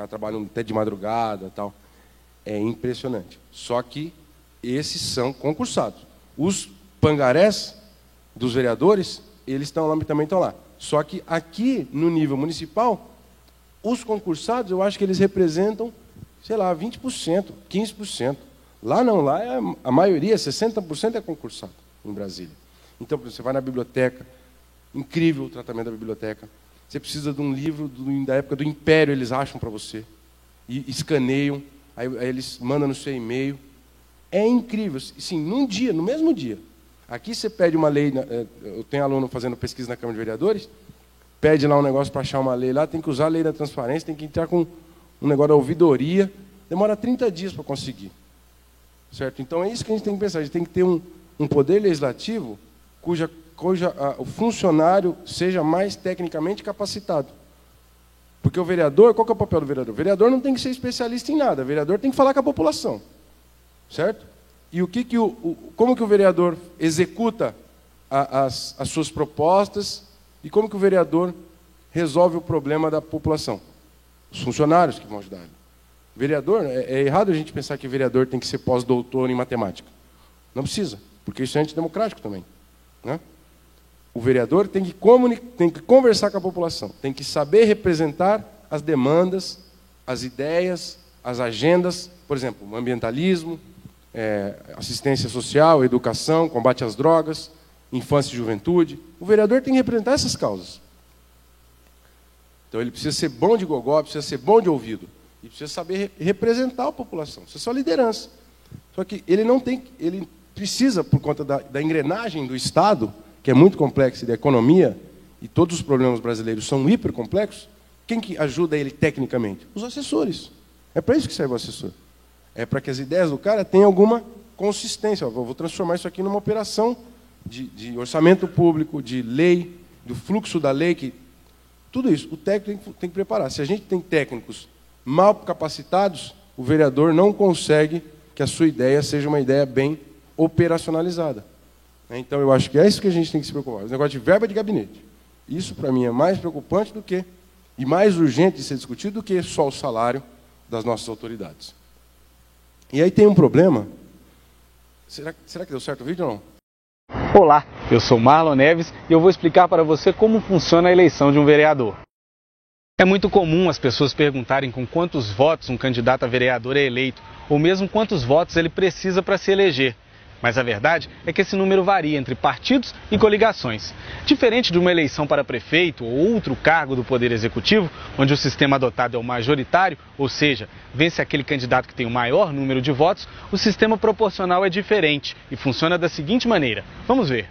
trabalham até de madrugada, tal. É impressionante. Só que esses são concursados. Os pangarés dos vereadores, eles também estão lá. Só que aqui, no nível municipal, os concursados, eu acho que eles representam, sei lá, 20%, 15%. Lá não, lá a maioria, 60% é concursado em Brasília. Então, você vai na biblioteca, incrível o tratamento da biblioteca. Você precisa de um livro da época do Império, eles acham para você. E escaneiam, aí eles mandam no seu e-mail. É incrível. Sim, no mesmo dia. Aqui você pede uma lei, eu tenho aluno fazendo pesquisa na Câmara de Vereadores, pede lá um negócio para achar uma lei lá, tem que usar a lei da transparência, tem que entrar com um negócio da ouvidoria, demora 30 dias para conseguir. Certo? Então é isso que a gente tem que pensar, a gente tem que ter um poder legislativo cuja o funcionário seja mais tecnicamente capacitado. Porque o vereador, qual que é o papel do vereador? O vereador não tem que ser especialista em nada, o vereador tem que falar com a população. Certo? E como que o vereador executa as suas propostas e como que o vereador resolve o problema da população? Os funcionários que vão ajudar ele. Vereador, é errado a gente pensar que vereador tem que ser pós-doutor em matemática. Não precisa, porque isso é antidemocrático também. Né? O vereador tem que conversar com a população, tem que saber representar as demandas, as ideias, as agendas, por exemplo, o ambientalismo, assistência social, educação, combate às drogas, infância e juventude. O vereador tem que representar essas causas. Então ele precisa ser bom de gogó, precisa ser bom de ouvido. E precisa saber representar a população. Isso é só liderança. Só que ele precisa, por conta da engrenagem do Estado, que é muito complexa, e da economia, e todos os problemas brasileiros são hipercomplexos, quem que ajuda ele tecnicamente? Os assessores. É para isso que serve o assessor. É para que as ideias do cara tenham alguma consistência. Eu vou transformar isso aqui numa operação de orçamento público, de lei, do fluxo da lei, tudo isso. O técnico tem que preparar. Se a gente tem técnicos mal capacitados, o vereador não consegue que a sua ideia seja uma ideia bem operacionalizada. Então, eu acho que é isso que a gente tem que se preocupar. O negócio de verba de gabinete. Isso, para mim, é mais preocupante e mais urgente de ser discutido do que só o salário das nossas autoridades. E aí tem um problema. Será que deu certo o vídeo ou não?
Olá, eu sou Marlon Neves e eu vou explicar para você como funciona a eleição de um vereador. É muito comum as pessoas perguntarem com quantos votos um candidato a vereador é eleito, ou mesmo quantos votos ele precisa para se eleger. Mas a verdade é que esse número varia entre partidos e coligações. Diferente de uma eleição para prefeito ou outro cargo do Poder Executivo, onde o sistema adotado é o majoritário, ou seja, vence aquele candidato que tem o maior número de votos, o sistema proporcional é diferente e funciona da seguinte maneira. Vamos ver.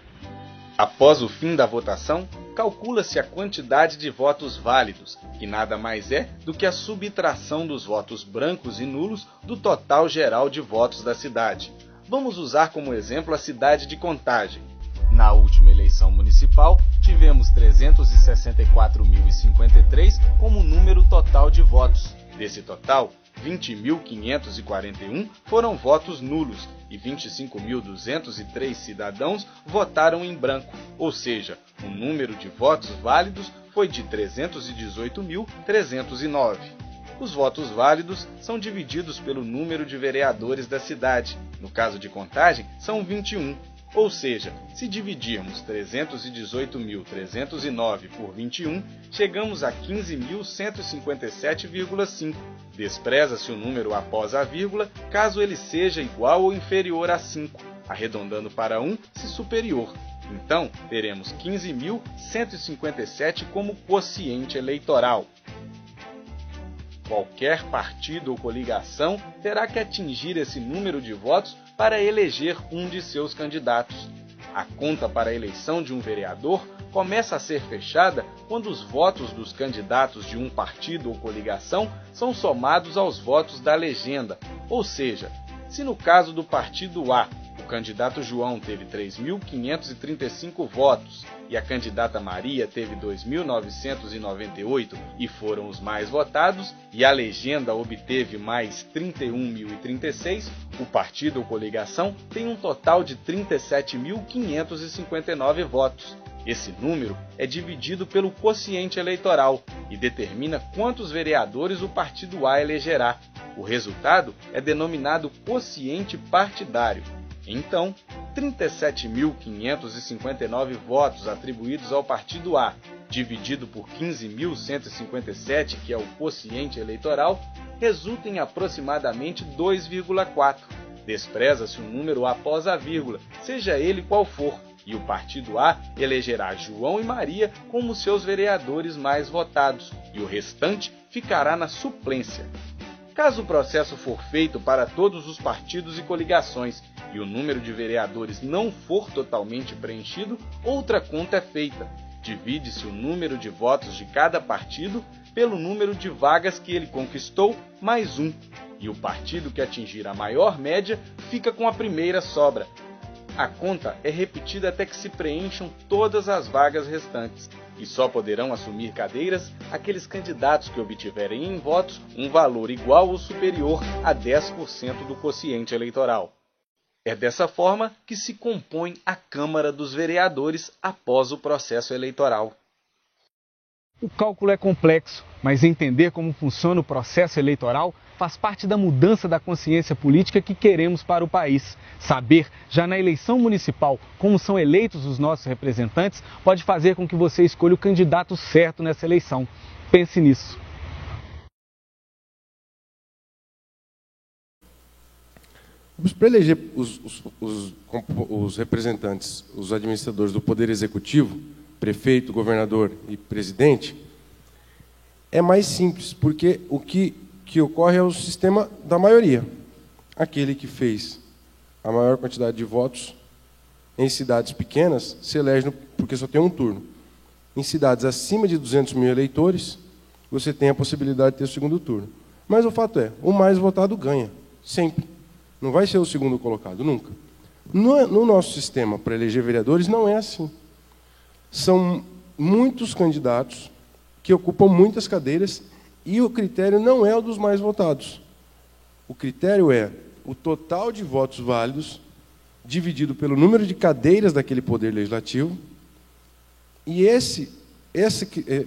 Após o fim da votação, calcula-se a quantidade de votos válidos, que nada mais é do que a subtração dos votos brancos e nulos do total geral de votos da cidade. Vamos usar como exemplo a cidade de Contagem. Na última eleição municipal, tivemos 364.053 como número total de votos. Desse total, 20.541 foram votos nulos e 25.203 cidadãos votaram em branco, ou seja, o número de votos válidos foi de 318.309. Os votos válidos são divididos pelo número de vereadores da cidade. No caso de Contagem, são 21. Ou seja, se dividirmos 318.309 por 21, chegamos a 15.157,5. Despreza-se o número após a vírgula, caso ele seja igual ou inferior a 5, arredondando para 1 se superior. Então, teremos 15.157 como quociente eleitoral. Qualquer partido ou coligação terá que atingir esse número de votos para eleger um de seus candidatos. A conta para a eleição de um vereador começa a ser fechada quando os votos dos candidatos de um partido ou coligação são somados aos votos da legenda, ou seja, se no caso do partido A, o candidato João teve 3.535 votos e a candidata Maria teve 2.998 e foram os mais votados, e a legenda obteve mais 31.036, o partido ou coligação tem um total de 37.559 votos. Esse número é dividido pelo quociente eleitoral e determina quantos vereadores o partido A elegerá. O resultado é denominado quociente partidário. Então, 37.559 votos atribuídos ao partido A, dividido por 15.157, que é o quociente eleitoral, resulta em aproximadamente 2,4. Despreza-se o número após a vírgula, seja ele qual for, e o partido A elegerá João e Maria como seus vereadores mais votados, e o restante ficará na suplência. Caso o processo for feito para todos os partidos e coligações e o número de vereadores não for totalmente preenchido, outra conta é feita. Divide-se o número de votos de cada partido pelo número de vagas que ele conquistou, mais 1. E o partido que atingir a maior média fica com a primeira sobra. A conta é repetida até que se preencham todas as vagas restantes. E só poderão assumir cadeiras aqueles candidatos que obtiverem em votos um valor igual ou superior a 10% do quociente eleitoral. É dessa forma que se compõe a Câmara dos Vereadores após o processo eleitoral. O cálculo é complexo, mas entender como funciona o processo eleitoral faz parte da mudança da consciência política que queremos para o país. Saber, já na eleição municipal, como são eleitos os nossos representantes, pode fazer com que você escolha o candidato certo nessa eleição. Pense nisso.
Para eleger os representantes, os administradores do Poder Executivo, prefeito, governador e presidente, é mais simples, porque o que ocorre é o sistema da maioria. Aquele que fez a maior quantidade de votos em cidades pequenas se elege porque só tem um turno. Em cidades acima de 200 mil eleitores, você tem a possibilidade de ter o segundo turno. Mas o fato é, o mais votado ganha, sempre. Não vai ser o segundo colocado, nunca. No nosso sistema para eleger vereadores, não é assim. São muitos candidatos que ocupam muitas cadeiras e o critério não é o dos mais votados. O critério é o total de votos válidos dividido pelo número de cadeiras daquele poder legislativo, e esse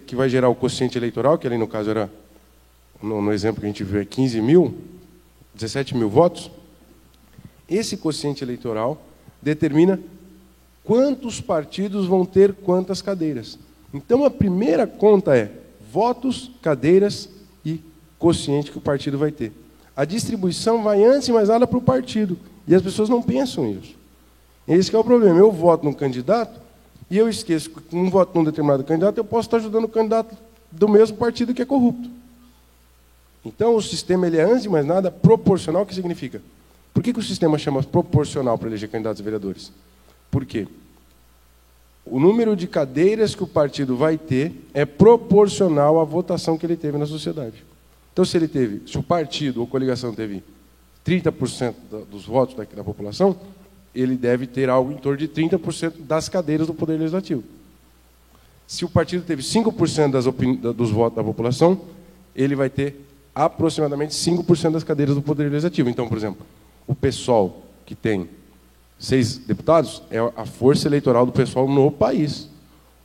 que vai gerar o quociente eleitoral, que ali no caso era, no exemplo que a gente viu, é 17 mil votos. Esse quociente eleitoral determina quantos partidos vão ter quantas cadeiras. Então, a primeira conta é votos, cadeiras e quociente que o partido vai ter. A distribuição vai, antes de mais nada, para o partido. E as pessoas não pensam nisso. Esse que é o problema. Eu voto num candidato e eu esqueço que, com um voto num determinado candidato, eu posso estar ajudando o candidato do mesmo partido que é corrupto. Então, o sistema, ele é, antes de mais nada, proporcional. O que significa? Por que o sistema chama proporcional para eleger candidatos a vereadores? Por quê? O número de cadeiras que o partido vai ter é proporcional à votação que ele teve na sociedade. Então, se o partido ou coligação teve 30% dos votos da população, ele deve ter algo em torno de 30% das cadeiras do Poder Legislativo. Se o partido teve 5% dos votos da população, ele vai ter aproximadamente 5% das cadeiras do Poder Legislativo. Então, por exemplo, o PSOL, que tem 6 deputados, é a força eleitoral do PSOL no país.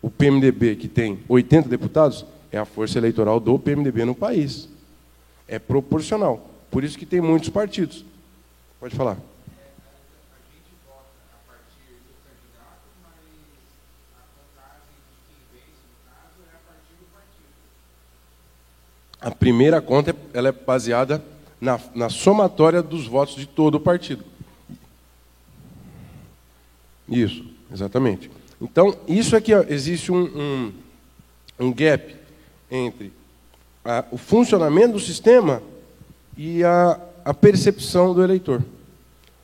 O PMDB, que tem 80 deputados, é a força eleitoral do PMDB no país. É proporcional. Por isso que tem muitos partidos. Pode falar. A primeira conta, ela é baseada na somatória dos votos de todo o partido. Isso, exatamente. Então, isso é que existe um gap entre o funcionamento do sistema e a percepção do eleitor.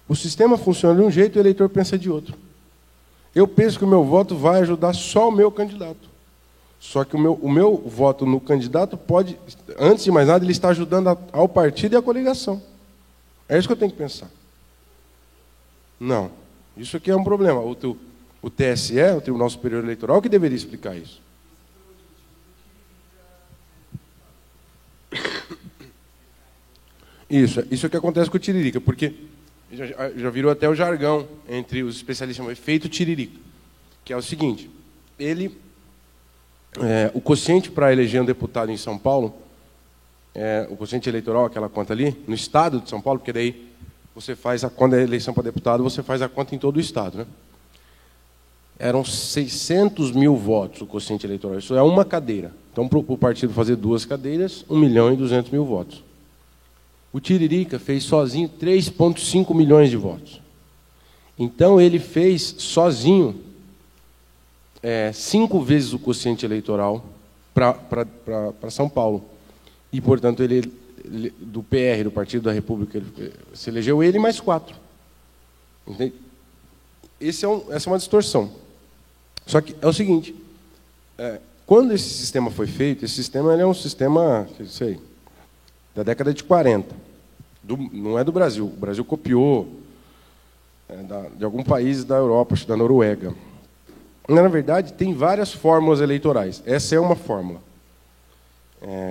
O sistema funciona de um jeito e o eleitor pensa de outro. Eu penso que o meu voto vai ajudar só o meu candidato. Só que o meu voto no candidato pode, antes de mais nada, ele está ajudando ao partido e à coligação. É isso que eu tenho que pensar. Não. Isso aqui é um problema. O TSE, o Tribunal Superior Eleitoral, que deveria explicar isso. Isso é o que acontece com o Tiririca, porque já virou até o jargão entre os especialistas, o efeito Tiririca, que é o seguinte: o quociente para eleger um deputado em São Paulo, o quociente eleitoral, aquela conta ali, no estado de São Paulo, porque daí você faz quando é eleição para deputado, você faz a conta em todo o estado, né? Eram 600 mil votos o quociente eleitoral, isso é uma cadeira. Então, para o partido fazer 2 cadeiras, 1.200.000 votos. O Tiririca fez sozinho 3,5 milhões de votos. Então, ele fez sozinho 5 vezes o quociente eleitoral para São Paulo. E, portanto, ele do PR, do Partido da República, se elegeu ele mais 4. Entende? Essa é uma distorção. Só que é o seguinte, quando esse sistema foi feito, esse sistema ele é um sistema, da década de 40. Não é do Brasil. O Brasil copiou de algum país da Europa, acho que da Noruega. Na verdade, tem várias fórmulas eleitorais. Essa é uma fórmula.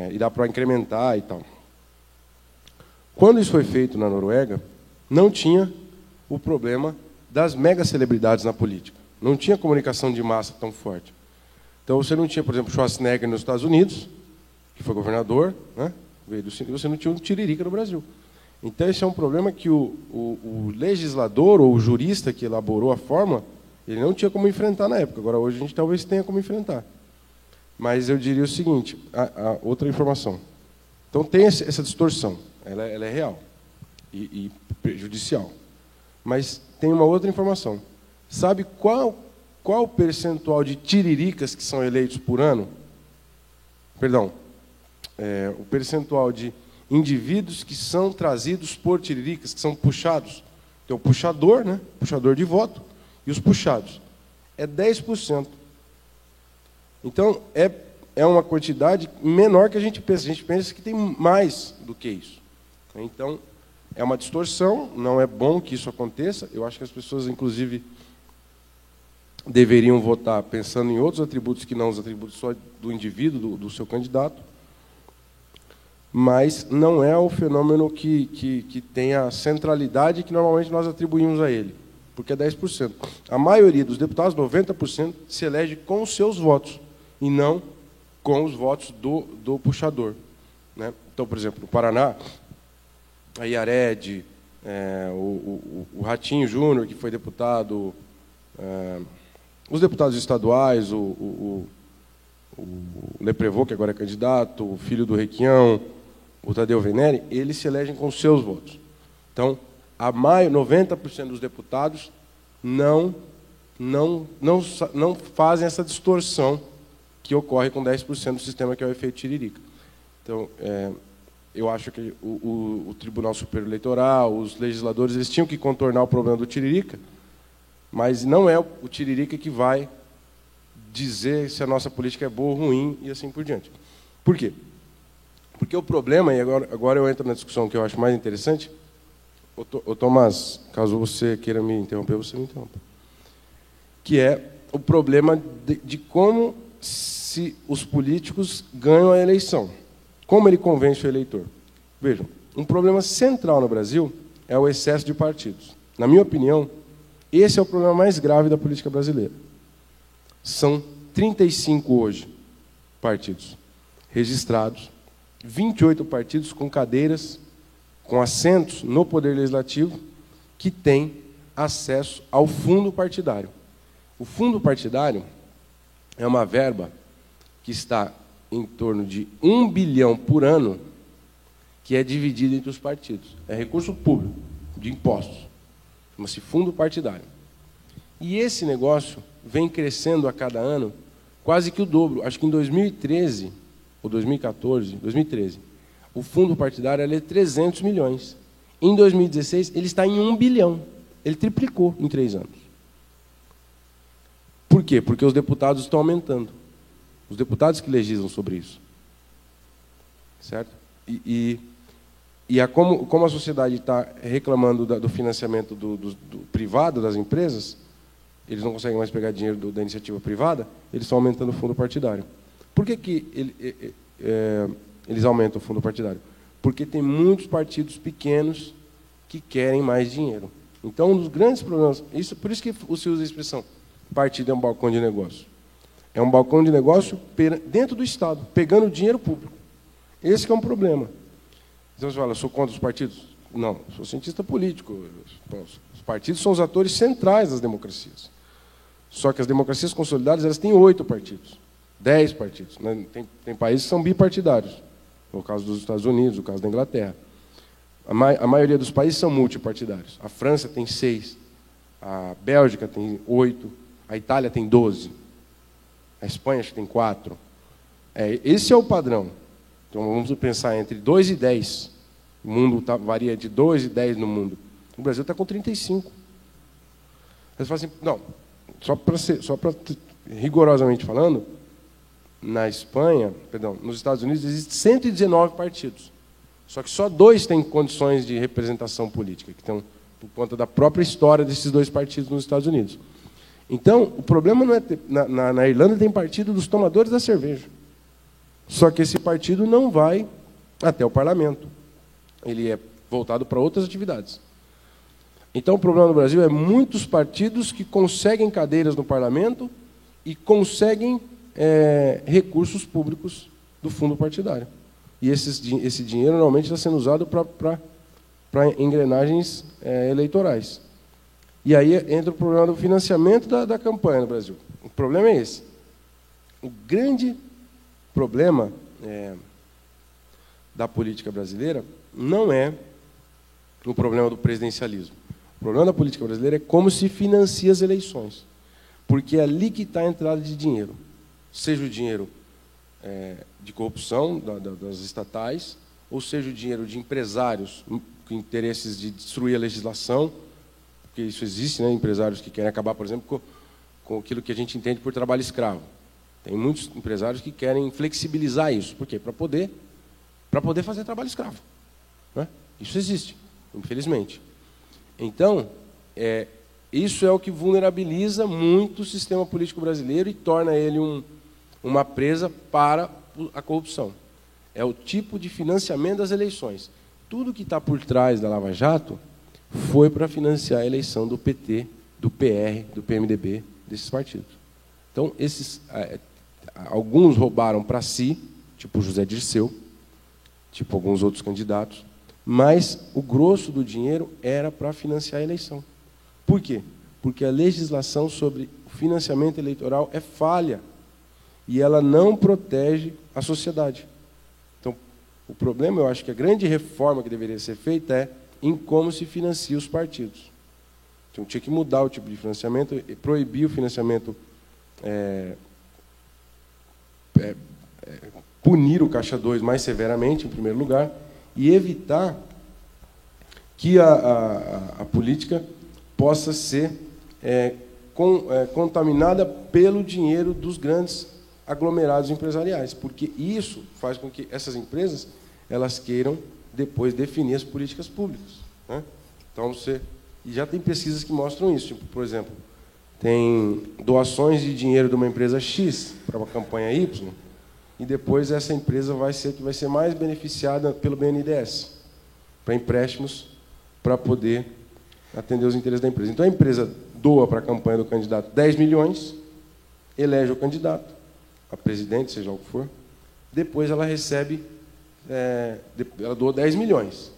E dá para incrementar e tal. Quando isso foi feito na Noruega, não tinha o problema das mega celebridades na política. Não tinha comunicação de massa tão forte. Então, você não tinha, por exemplo, Schwarzenegger nos Estados Unidos, que foi governador, né? E você não tinha um Tiririca no Brasil. Então, esse é um problema que o legislador ou o jurista que elaborou a fórmula, ele não tinha como enfrentar na época. Agora, hoje, a gente talvez tenha como enfrentar. Mas eu diria o seguinte, a outra informação. Então, tem essa distorção. Ela é real e prejudicial. Mas tem uma outra informação. Sabe qual o percentual de tiriricas que são eleitos por ano? Perdão. O percentual de indivíduos que são trazidos por tiriricas, que são puxados. Tem o puxador, né? Puxador de voto, e os puxados. É 10%. Então, é uma quantidade menor que a gente pensa. A gente pensa que tem mais do que isso. Então, É uma distorção, não é bom que isso aconteça. Eu acho que as pessoas, inclusive, deveriam votar pensando em outros atributos que não os atributos só do indivíduo, do seu candidato. Mas não é o fenômeno que tem a centralidade que normalmente nós atribuímos a ele, porque é 10%. A maioria dos deputados, 90%, se elege com os seus votos, e não com os votos do puxador. Né? Então, por exemplo, no Paraná, a Iared, o Ratinho Júnior, que foi deputado, os deputados estaduais, o Leprevô, que agora é candidato, o filho do Requião, o Tadeu Venere, eles se elegem com os seus votos. Então, 90% dos deputados não fazem essa distorção que ocorre com 10% do sistema, que é o efeito Tiririca. Então, eu acho que o Tribunal Superior Eleitoral, os legisladores, eles tinham que contornar o problema do Tiririca, mas não é o Tiririca que vai dizer se a nossa política é boa ou ruim e assim por diante. Por quê? Porque o problema, e agora eu entro na discussão que eu acho mais interessante, ô Tomás, caso você queira me interromper, você me interrompa, que é o problema de como se os políticos ganham a eleição. Como ele convence o eleitor? Vejam, um problema central no Brasil é o excesso de partidos. Na minha opinião, esse é o problema mais grave da política brasileira. São 35 hoje partidos registrados, 28 partidos com cadeiras, com assentos no Poder Legislativo, que têm acesso ao fundo partidário. O fundo partidário é uma verba que está em torno de 1 bilhão por ano, que é dividido entre os partidos. É recurso público, de impostos. Chama-se fundo partidário. E esse negócio vem crescendo a cada ano, quase que o dobro. Acho que em 2013, ou 2014, 2013, o fundo partidário era de 300 milhões. Em 2016, ele está em 1 bilhão. Ele triplicou em 3 anos. Por quê? Porque os deputados estão aumentando. Os deputados que legislam sobre isso. Certo? Como a sociedade está reclamando do financiamento do privado, das empresas, eles não conseguem mais pegar dinheiro da iniciativa privada, eles estão aumentando o fundo partidário. Por que eles aumentam o fundo partidário? Porque tem muitos partidos pequenos que querem mais dinheiro. Então, um dos grandes problemas... Por isso que se usa a expressão, partido é um balcão de negócio. É um balcão de negócio dentro do Estado, pegando dinheiro público. Esse que é um problema. Então, você fala, eu sou contra os partidos? Não, sou cientista político. Os partidos são os atores centrais das democracias. Só que as democracias consolidadas, elas têm 8 partidos. 10 partidos. Né? Tem países que são bipartidários. No caso dos Estados Unidos, no caso da Inglaterra. A maioria dos países são multipartidários. A França tem 6. A Bélgica tem 8. A Itália tem 12. A Espanha acho que tem 4. Esse é o padrão. Então vamos pensar entre 2 e 10. O mundo varia de 2 e 10 no mundo. O Brasil está com 35. Você fala assim, não, só para rigorosamente falando, na Espanha, nos Estados Unidos, existem 119 partidos. Só que só 2 têm condições de representação política, que estão por conta da própria história desses 2 partidos nos Estados Unidos. Então, o problema não é na Irlanda tem partido dos tomadores da cerveja. Só que esse partido não vai até o parlamento. Ele é voltado para outras atividades. Então, o problema no Brasil é muitos partidos que conseguem cadeiras no parlamento e conseguem recursos públicos do fundo partidário. E esse dinheiro normalmente está sendo usado para engrenagens eleitorais. E aí entra o problema do financiamento da campanha no Brasil. O problema é esse. O grande problema da política brasileira não é o problema do presidencialismo. O problema da política brasileira é como se financia as eleições. Porque é ali que está a entrada de dinheiro. Seja o dinheiro de corrupção das estatais, ou seja o dinheiro de empresários com interesses de destruir a legislação, porque isso existe, né? Empresários que querem acabar, por exemplo, com aquilo que a gente entende por trabalho escravo. Tem muitos empresários que querem flexibilizar isso. Por quê? Para poder fazer trabalho escravo. Né? Isso existe. infelizmente. Então, isso é o que vulnerabiliza muito o sistema político brasileiro e torna ele uma presa para a corrupção. É o tipo de financiamento das eleições. Tudo que está por trás da Lava Jato foi para financiar a eleição do PT, do PR, do PMDB, desses partidos. Então, alguns roubaram para si, tipo José Dirceu, tipo alguns outros candidatos, mas o grosso do dinheiro era para financiar a eleição. Por quê? Porque a legislação sobre o financiamento eleitoral é falha e ela não protege a sociedade. Então, o problema, eu acho que a grande reforma que deveria ser feita é em como se financia os partidos. Então, tinha que mudar o tipo de financiamento, e proibir o financiamento, punir o Caixa 2 mais severamente, em primeiro lugar, e evitar que a política possa ser contaminada pelo dinheiro dos grandes aglomerados empresariais, porque isso faz com que essas empresas elas queiram depois definir as políticas públicas, né? Então, e já tem pesquisas que mostram isso. Tipo, por exemplo, tem doações de dinheiro de uma empresa X para uma campanha Y, e depois essa empresa vai ser mais beneficiada pelo BNDES, para empréstimos, para poder atender os interesses da empresa. Então, a empresa doa para a campanha do candidato 10 milhões, elege o candidato, a presidente, seja o que for, depois ela recebe, ela doa 10 milhões,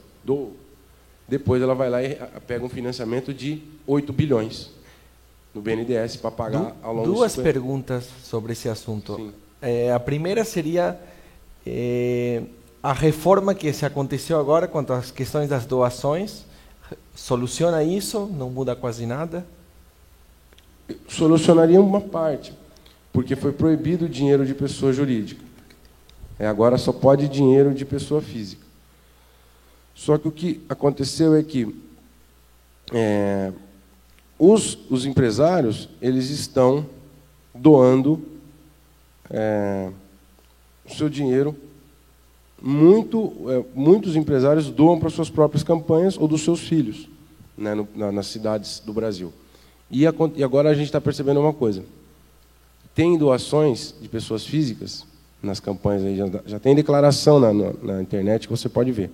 depois ela vai lá e pega um financiamento de 8 bilhões no BNDES para pagar ao longo
Duas perguntas sobre esse assunto.
Sim.
A primeira seria a reforma que se aconteceu agora quanto às questões das doações. Soluciona isso? Não muda quase nada?
Solucionaria uma parte, porque foi proibido o dinheiro de pessoa jurídica. Agora só pode dinheiro de pessoa física. Só que o que aconteceu é que os empresários eles estão doando o seu dinheiro. Muitos empresários doam para suas próprias campanhas ou dos seus filhos, né, nas cidades do Brasil. E agora a gente está percebendo uma coisa. Tem doações de pessoas físicas nas campanhas, aí já tem declaração na internet que você pode ver.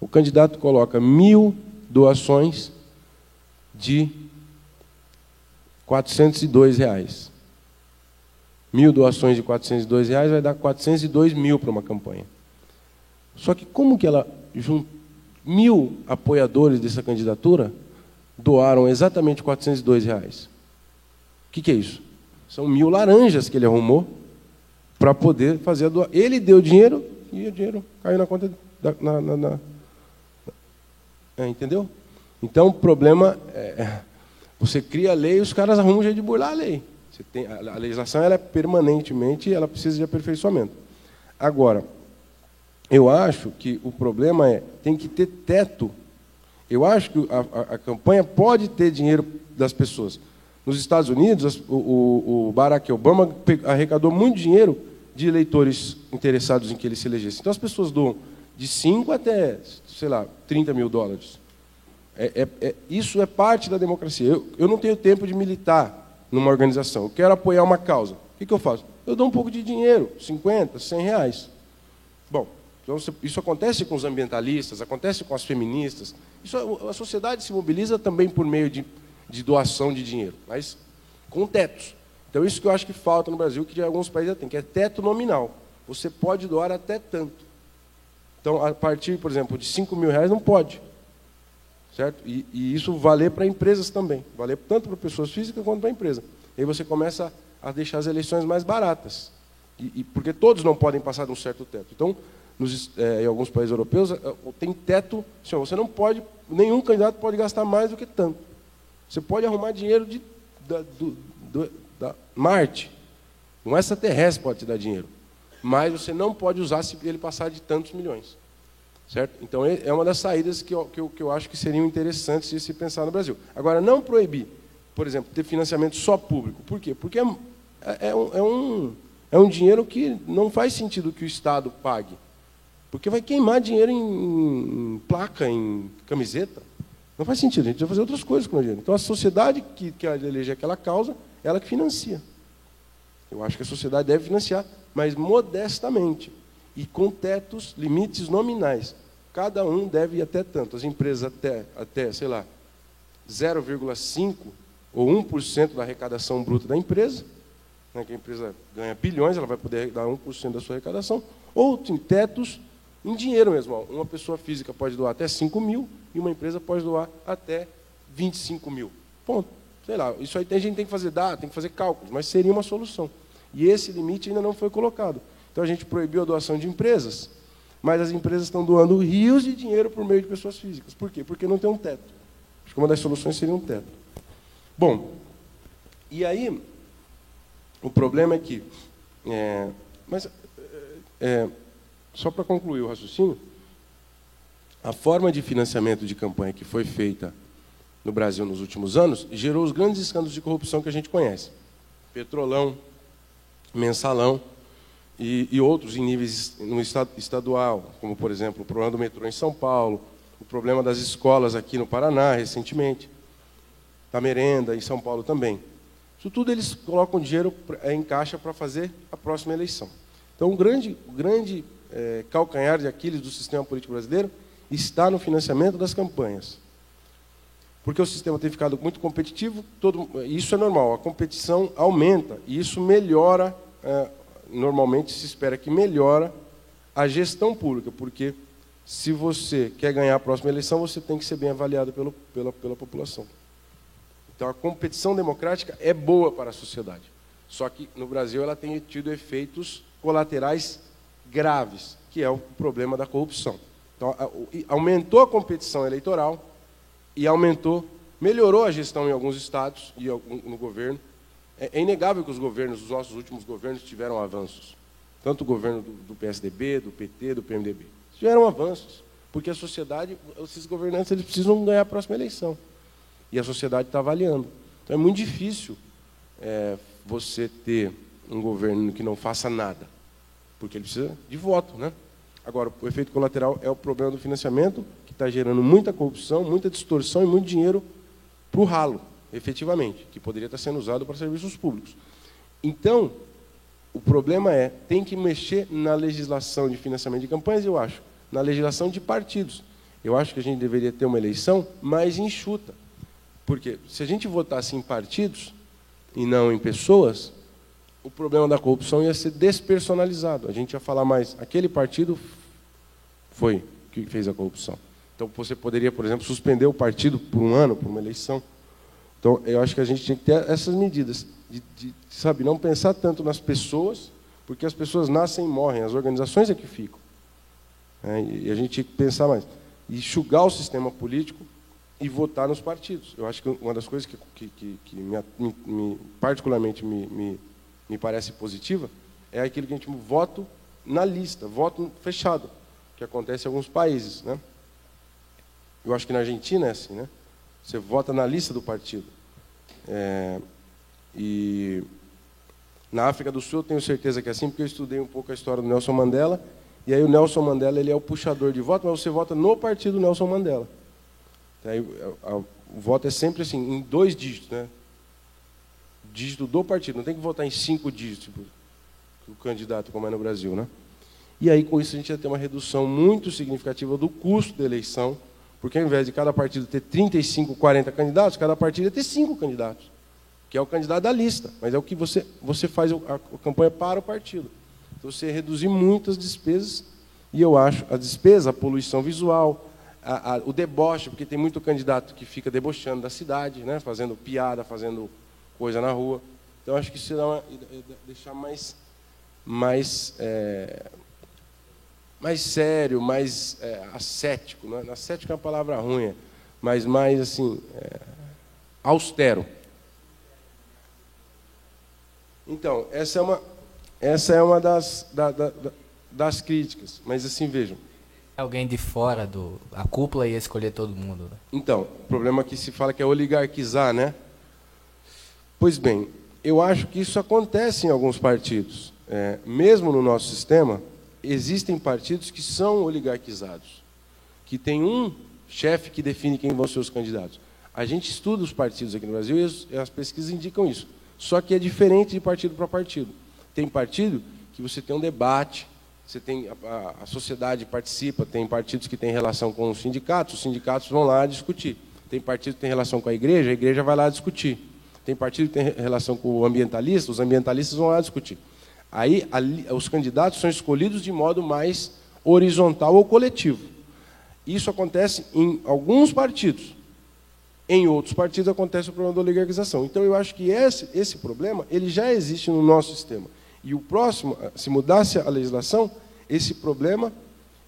O candidato coloca 1.000 doações de R$ 402. 1.000 doações de R$ 402 vai dar 402 mil para uma campanha. Só que como que 1.000 apoiadores dessa candidatura doaram exatamente R$ 402? O que é isso? São 1.000 laranjas que ele arrumou para poder fazer a doação. Ele deu dinheiro e o dinheiro caiu na conta entendeu? Então, o problema você cria a lei e os caras arrumam um jeito de burlar a lei. A legislação ela é permanentemente, ela precisa de aperfeiçoamento. Agora, eu acho que o problema tem que ter teto. Eu acho que a campanha pode ter dinheiro das pessoas. Nos Estados Unidos, o Barack Obama arrecadou muito dinheiro de eleitores interessados em que ele se elegesse. Então, as pessoas doam de 5 até, sei lá, 30 mil dólares. Isso é parte da democracia. Eu não tenho tempo de militar numa organização. Eu quero apoiar uma causa. O que eu faço? Eu dou um pouco de dinheiro, 50, 100 reais. Bom, então isso acontece com os ambientalistas, acontece com as feministas. A sociedade se mobiliza também por meio de doação de dinheiro, mas com tetos. Então, isso que eu acho que falta no Brasil, que de alguns países já tem, que é teto nominal. Você pode doar até tanto. Então, a partir, por exemplo, de 5 mil reais, não pode. Certo? E isso valer para empresas também. Valer tanto para pessoas físicas quanto para a empresa. E aí você começa a deixar as eleições mais baratas. Porque todos não podem passar de um certo teto. Então, em alguns países europeus, tem teto. Assim, você não pode, nenhum candidato pode gastar mais do que tanto. Você pode arrumar dinheiro da Marte. Um extraterrestre pode te dar dinheiro. Mas você não pode usar se ele passar de tantos milhões. Certo? Então, é uma das saídas que eu acho que seriam interessantes de se pensar no Brasil. Agora, não proibir, por exemplo, ter financiamento só público. Por quê? Porque é um dinheiro que não faz sentido que o Estado pague Porque vai queimar dinheiro em placa, em camiseta. Não faz sentido, a gente vai fazer outras coisas com o dinheiro. Então, a sociedade que elege aquela causa, ela que financia. Eu acho que a sociedade deve financiar, mas modestamente, e com tetos, limites nominais. Cada um deve ir até tanto. As empresas até sei lá, 0,5% ou 1% da arrecadação bruta da empresa, né, que a empresa ganha bilhões, ela vai poder dar 1% da sua arrecadação, ou tem tetos em dinheiro mesmo. Uma pessoa física pode doar até 5 mil e uma empresa pode doar até 25 mil. Ponto. Sei lá, isso aí a gente tem que fazer tem que fazer cálculos, mas seria uma solução. E esse limite ainda não foi colocado. Então a gente proibiu a doação de empresas, mas as empresas estão doando rios de dinheiro por meio de pessoas físicas. Por quê? Porque não tem um teto. Acho que uma das soluções seria um teto. Bom, e aí, o problema é que, só para concluir o raciocínio, a forma de financiamento de campanha que foi feita no Brasil nos últimos anos gerou os grandes escândalos de corrupção que a gente conhece. Petrolão, Mensalão e outros em níveis no estadual, como, por exemplo, o problema do metrô em São Paulo, o problema das escolas aqui no Paraná, recentemente, da merenda em São Paulo também. Isso tudo eles colocam dinheiro em caixa para fazer a próxima eleição. Então, o grande calcanhar de Aquiles do sistema político brasileiro está no financiamento das campanhas. Porque o sistema tem ficado muito competitivo, isso é normal, a competição aumenta, e isso melhora, normalmente se espera que melhora a gestão pública, porque se você quer ganhar a próxima eleição, você tem que ser bem avaliado pela população. Então, a competição democrática é boa para a sociedade. Só que, no Brasil, ela tem tido efeitos colaterais graves, que é o problema da corrupção. Então, aumentou a competição eleitoral e melhorou a gestão em alguns estados e no governo. É inegável que os nossos últimos governos tiveram avanços. Tanto o governo do PSDB, do PT, do PMDB. Tiveram avanços, porque a sociedade, esses governantes, eles precisam ganhar a próxima eleição. E a sociedade está avaliando. Então, é muito difícil você ter um governo que não faça nada, porque ele precisa de voto, né? Agora, o efeito colateral é o problema do financiamento, que está gerando muita corrupção, muita distorção e muito dinheiro para o ralo, efetivamente, que poderia estar sendo usado para serviços públicos. Então, o problema tem que mexer na legislação de financiamento de campanhas, eu acho, na legislação de partidos. Eu acho que a gente deveria ter uma eleição mais enxuta. Porque se a gente votasse em partidos e não em pessoas, o problema da corrupção ia ser despersonalizado. A gente ia falar mais, aquele partido foi que fez a corrupção. Então, você poderia, por exemplo, suspender o partido por um ano, por uma eleição. Então, eu acho que a gente tinha que ter essas medidas, sabe, não pensar tanto nas pessoas, porque as pessoas nascem e morrem, as organizações é que ficam. E a gente tinha que pensar mais. Enxugar o sistema político e votar nos partidos. Eu acho que uma das coisas que particularmente me parece positiva é aquilo que a gente chama voto na lista, voto fechado, que acontece em alguns países, né? Eu acho que na Argentina é assim, né? Você vota na lista do partido. E na África do Sul eu tenho certeza que é assim, porque eu estudei um pouco a história do Nelson Mandela, e aí o Nelson Mandela ele é o puxador de voto, mas você vota no partido Nelson Mandela. Aí, o voto é sempre assim, em 2 dígitos, né? Dígito do partido, não tem que votar em 5 dígitos, tipo, o candidato, como é no Brasil, né? E aí, com isso, a gente ia ter uma redução muito significativa do custo da eleição, porque ao invés de cada partido ter 35, 40 candidatos, cada partido ia ter 5 candidatos, que é o candidato da lista, mas é o que você faz a campanha para o partido. Então, você reduzir muitas despesas, e eu acho a despesa, a poluição visual, o deboche, porque tem muito candidato que fica debochando da cidade, né, fazendo piada, fazendo coisa na rua. Então, acho que isso deixar mais sério, mais ascético. Né? Ascético é uma palavra ruim, mas mais assim, austero. Então, essa é uma das críticas. Mas assim, vejam.
Alguém de fora a cúpula ia escolher todo mundo. Né?
Então, o problema é que se fala que é oligarquizar, né? Pois bem, eu acho que isso acontece em alguns partidos. Mesmo no nosso sistema, existem partidos que são oligarquizados, que tem um chefe que define quem vão ser os candidatos. A gente estuda os partidos aqui no Brasil e as pesquisas indicam isso. Só que é diferente de partido para partido. Tem partido que você tem um debate, você tem a sociedade participa, tem partidos que têm relação com os sindicatos vão lá discutir. Tem partido que tem relação com a igreja vai lá discutir. Tem partido que tem relação com o ambientalista, os ambientalistas vão lá discutir. Aí, os candidatos são escolhidos de modo mais horizontal ou coletivo. Isso acontece em alguns partidos. Em outros partidos acontece o problema da oligarquização. Então, eu acho que esse problema ele já existe no nosso sistema. E o próximo, se mudasse a legislação, esse problema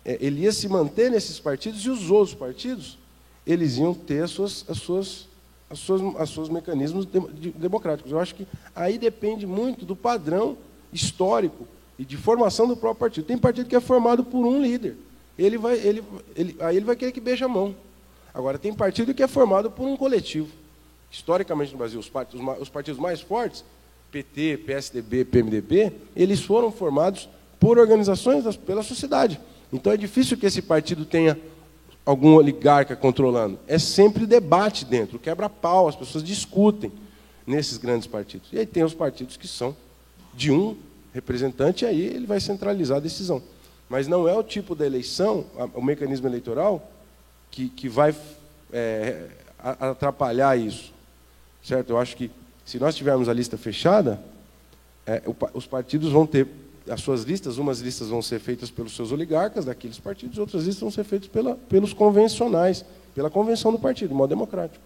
ele ia se manter nesses partidos e os outros partidos eles iam ter os seus mecanismos democráticos. Eu acho que aí depende muito do padrão histórico e de formação do próprio partido. Tem partido que é formado por um líder. Aí ele vai querer que beije a mão. Agora, tem partido que é formado por um coletivo. Historicamente no Brasil, os partidos mais fortes, PT, PSDB, PMDB, eles foram formados por organizações pela sociedade. Então é difícil que esse partido tenha algum oligarca controlando. É sempre debate dentro, quebra-pau, as pessoas discutem nesses grandes partidos. E aí tem os partidos que são de um representante, e aí ele vai centralizar a decisão. Mas não é o tipo da eleição, o mecanismo eleitoral, que vai atrapalhar isso. Certo? Eu acho que, se nós tivermos a lista fechada, os partidos vão ter as suas listas, umas listas vão ser feitas pelos seus oligarcas daqueles partidos, outras listas vão ser feitas pelos convencionais, pela convenção do partido, de modo democrático.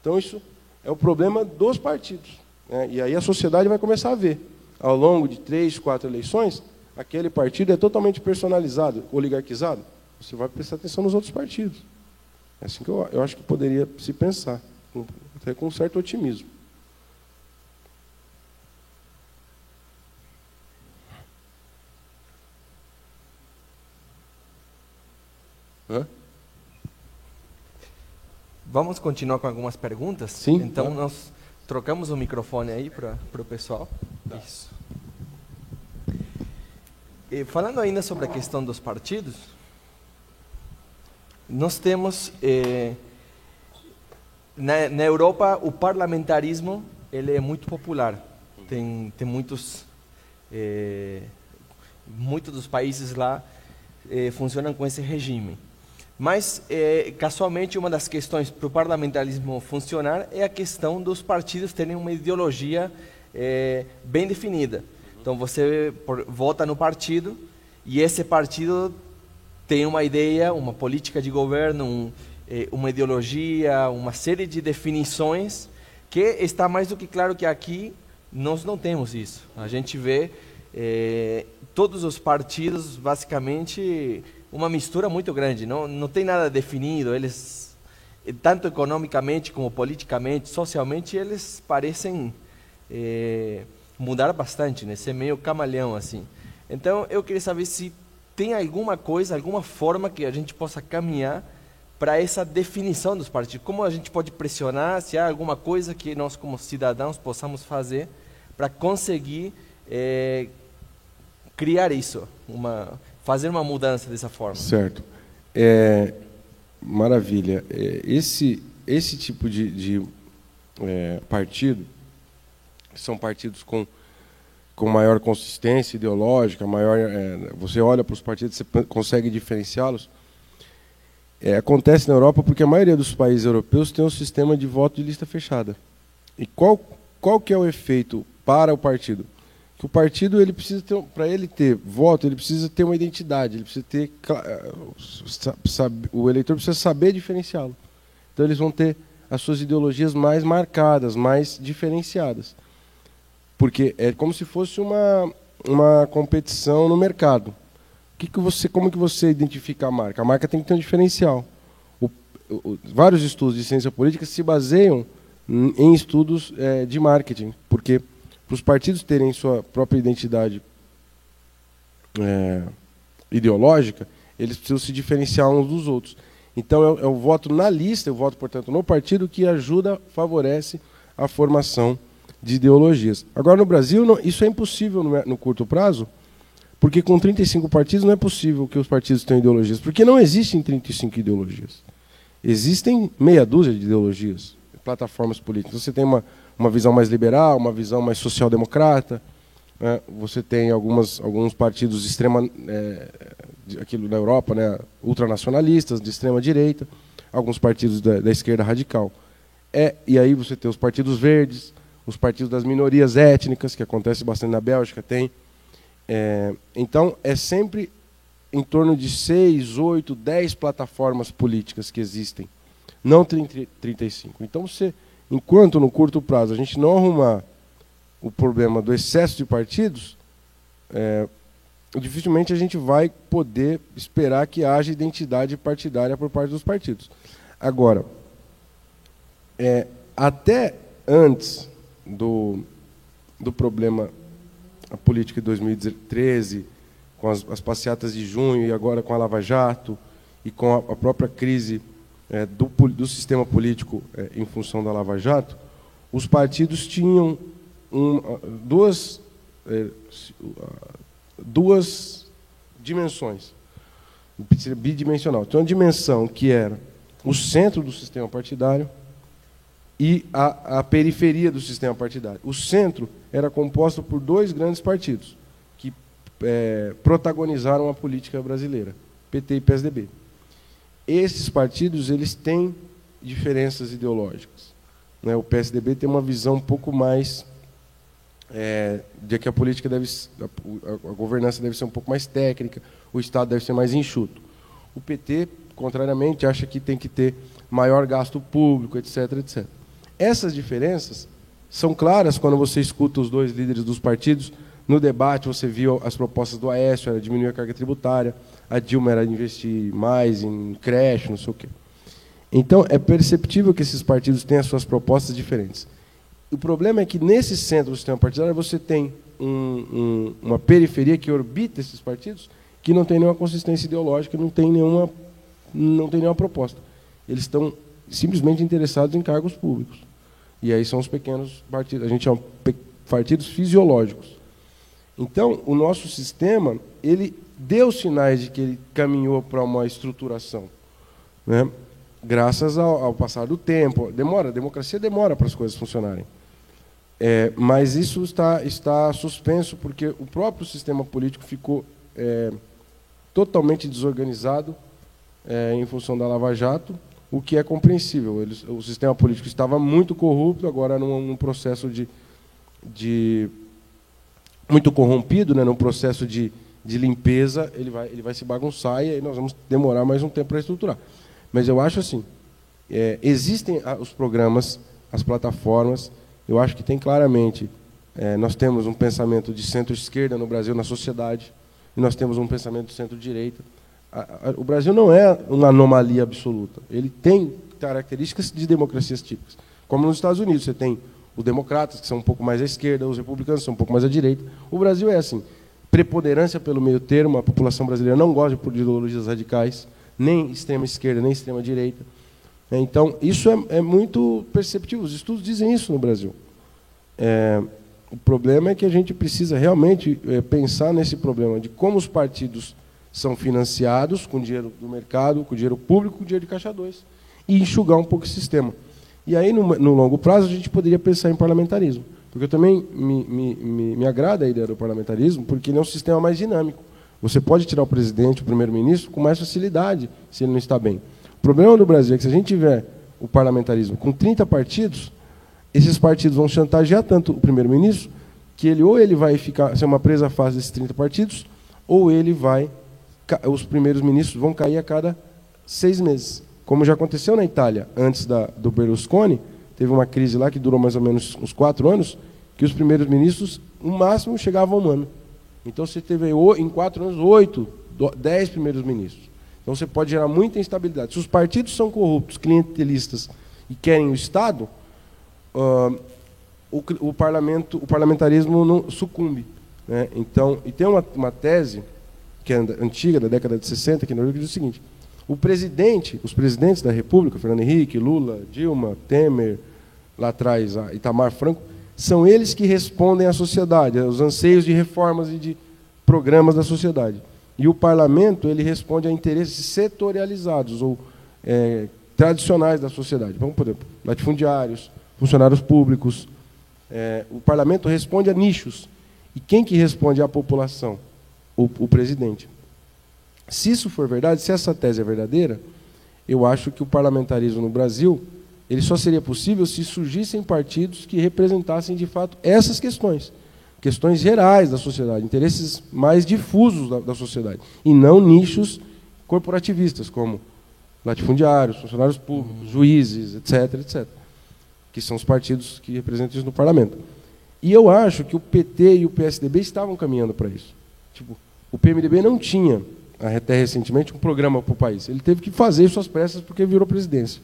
Então, isso é o problema dos partidos. Né? E aí a sociedade vai começar a ver, ao longo de 3, 4 eleições, aquele partido é totalmente personalizado, oligarquizado. Você vai prestar atenção nos outros partidos. É assim que eu acho que poderia se pensar, até com um certo otimismo.
Vamos continuar com algumas perguntas?
Sim.
Então,
tá.
nós trocamos o microfone aí para o pessoal. Tá. Isso. E falando ainda sobre a questão dos partidos, nós temos, na Europa, o parlamentarismo ele é muito popular. Tem muitos dos países lá funcionam com esse regime. Mas, casualmente, uma das questões para o parlamentarismo funcionar é a questão dos partidos terem uma ideologia bem definida. Então, você vota no partido e esse partido tem uma ideia, uma política de governo, uma ideologia, uma série de definições que está mais do que claro que aqui nós não temos isso. A gente vê todos os partidos, basicamente, uma mistura muito grande, não tem nada definido, eles, tanto economicamente como politicamente, socialmente, eles parecem mudar bastante, né? Ser meio camaleão, assim. Então, eu queria saber se tem alguma coisa, alguma forma que a gente possa caminhar para essa definição dos partidos. Como a gente pode pressionar, se há alguma coisa que nós, como cidadãos, possamos fazer para conseguir criar isso, fazer uma mudança dessa forma.
Certo. Maravilha. Esse tipo de partido, são partidos com maior consistência ideológica, você olha para os partidos, você consegue diferenciá-los. Acontece na Europa porque a maioria dos países europeus tem um sistema de voto de lista fechada. E qual que é o efeito para o partido? Que o partido, ele precisa ter, para ele ter voto, ele precisa ter uma identidade, ele precisa ter, o eleitor precisa saber diferenciá-lo. Então eles vão ter as suas ideologias mais marcadas, mais diferenciadas. Porque é como se fosse uma competição no mercado. Como que você identifica a marca? A marca tem que ter um diferencial. Vários estudos de ciência política se baseiam em estudos de marketing, porque para os partidos terem sua própria identidade ideológica, eles precisam se diferenciar uns dos outros. Então, é o voto na lista, o voto, portanto, no partido, que ajuda, favorece a formação de ideologias. Agora, no Brasil, isso é impossível no curto prazo, Porque com 35 partidos não é possível que os partidos tenham ideologias, porque não existem 35 ideologias. Existem meia dúzia de ideologias, plataformas políticas. Você tem uma visão mais liberal, uma visão mais social-democrata, né? Você tem alguns partidos de extrema, aquilo na Europa, né? Ultranacionalistas, de extrema direita, alguns partidos da esquerda radical. E aí você tem os partidos verdes, os partidos das minorias étnicas, que acontece bastante na Bélgica, tem. Então, é sempre em torno de 6, 8, 10 plataformas políticas que existem, não 35. Então, enquanto no curto prazo a gente não arrumar o problema do excesso de partidos, dificilmente a gente vai poder esperar que haja identidade partidária por parte dos partidos. Agora, até antes do problema a política de 2013, com as passeatas de junho e agora com a Lava Jato e com a própria crise do sistema político em função da Lava Jato, os partidos tinham duas dimensões, bidimensional. Então, uma dimensão que era o centro do sistema partidário e a periferia do sistema partidário. O centro era composto por dois grandes partidos que protagonizaram a política brasileira, PT e PSDB. Esses partidos eles têm diferenças ideológicas, né? O PSDB tem uma visão um pouco mais de que a política a governança deve ser um pouco mais técnica, o Estado deve ser mais enxuto. O PT, contrariamente, acha que tem que ter maior gasto público, etc., etc. Essas diferenças são claras quando você escuta os dois líderes dos partidos. No debate, você viu as propostas do Aécio, era diminuir a carga tributária, a Dilma era investir mais em creche, não sei o quê. Então, é perceptível que esses partidos têm as suas propostas diferentes. O problema é que, nesse centro do sistema partidário, você tem uma periferia que orbita esses partidos, que não tem nenhuma consistência ideológica, não tem nenhuma proposta. Eles estão simplesmente interessados em cargos públicos. E aí são os pequenos partidos, a gente chama partidos fisiológicos. Então, o nosso sistema, ele deu sinais de que ele caminhou para uma estruturação, né? Graças ao passar do tempo. A democracia demora para as coisas funcionarem. Mas isso está suspenso porque o próprio sistema político ficou totalmente desorganizado em função da Lava Jato, o que é compreensível. O sistema político estava muito corrupto, agora num processo de muito corrompido, né, num processo de limpeza, ele vai se bagunçar e aí nós vamos demorar mais um tempo para estruturar. Mas eu acho assim, existem os programas, as plataformas, eu acho que tem claramente, nós temos um pensamento de centro-esquerda no Brasil, na sociedade, e nós temos um pensamento de centro-direita. O Brasil não é uma anomalia absoluta. Ele tem características de democracias típicas. Como nos Estados Unidos, você tem os democratas, que são um pouco mais à esquerda, os republicanos, que são um pouco mais à direita. O Brasil é assim, preponderância pelo meio termo, a população brasileira não gosta de ideologias radicais, nem extrema esquerda, nem extrema direita. Então, isso é muito perceptível. Os estudos dizem isso no Brasil. O problema é que a gente precisa realmente pensar nesse problema de como os partidos são financiados com dinheiro do mercado, com dinheiro público, com dinheiro de caixa 2, e enxugar um pouco o sistema. E aí, no longo prazo, a gente poderia pensar em parlamentarismo. Porque eu também me agrada a ideia do parlamentarismo, porque ele é um sistema mais dinâmico. Você pode tirar o presidente, o primeiro-ministro, com mais facilidade, se ele não está bem. O problema do Brasil é que, se a gente tiver o parlamentarismo com 30 partidos, esses partidos vão chantagear tanto o primeiro-ministro, que ele vai ser uma presa fácil desses 30 partidos, ou os primeiros ministros vão cair a cada 6 meses. Como já aconteceu na Itália, antes do Berlusconi, teve uma crise lá que durou mais ou menos uns 4 anos, que os primeiros ministros, no máximo, chegavam a um ano. Então, você teve, em 4 anos, 8, 10 primeiros ministros. Então, você pode gerar muita instabilidade. Se os partidos são corruptos, clientelistas e querem o Estado, o parlamentarismo não sucumbe, né? Então, e tem uma tese que é antiga, da década de 60, que diz o seguinte: os presidentes da República, Fernando Henrique, Lula, Dilma, Temer, lá atrás, Itamar Franco, são eles que respondem à sociedade, aos anseios de reformas e programas da sociedade. E o parlamento ele responde a interesses setorializados ou tradicionais da sociedade. Vamos, por exemplo, latifundiários, funcionários públicos. O parlamento responde a nichos. E quem que responde à população? O presidente. Se isso for verdade, se essa tese é verdadeira, eu acho que o parlamentarismo no Brasil ele só seria possível se surgissem partidos que representassem, de fato, essas questões. Questões gerais da sociedade, interesses mais difusos da sociedade, e não nichos corporativistas, como latifundiários, funcionários públicos, juízes, etc., etc., que são os partidos que representam isso no parlamento. E eu acho que o PT e o PSDB estavam caminhando para isso. Tipo, o PMDB não tinha, até recentemente, um programa para o país. Ele teve que fazer suas pressas porque virou presidência.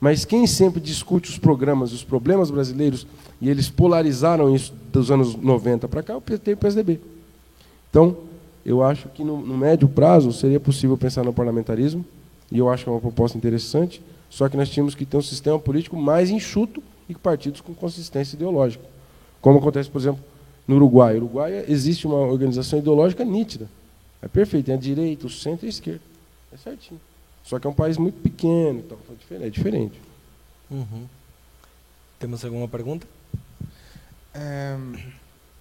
Mas quem sempre discute os programas e os problemas brasileiros, e eles polarizaram isso dos anos 90 para cá, é o PT e o PSDB. Então, eu acho que no médio prazo seria possível pensar no parlamentarismo, e eu acho que é uma proposta interessante, só que nós tínhamos que ter um sistema político mais enxuto e partidos com consistência ideológica. Como acontece, por exemplo, no Uruguai. No Uruguai existe uma organização ideológica nítida. É perfeito, tem a direita, o centro e a esquerda. É certinho. Só que é um país muito pequeno, então é diferente.
Uhum. Temos alguma pergunta?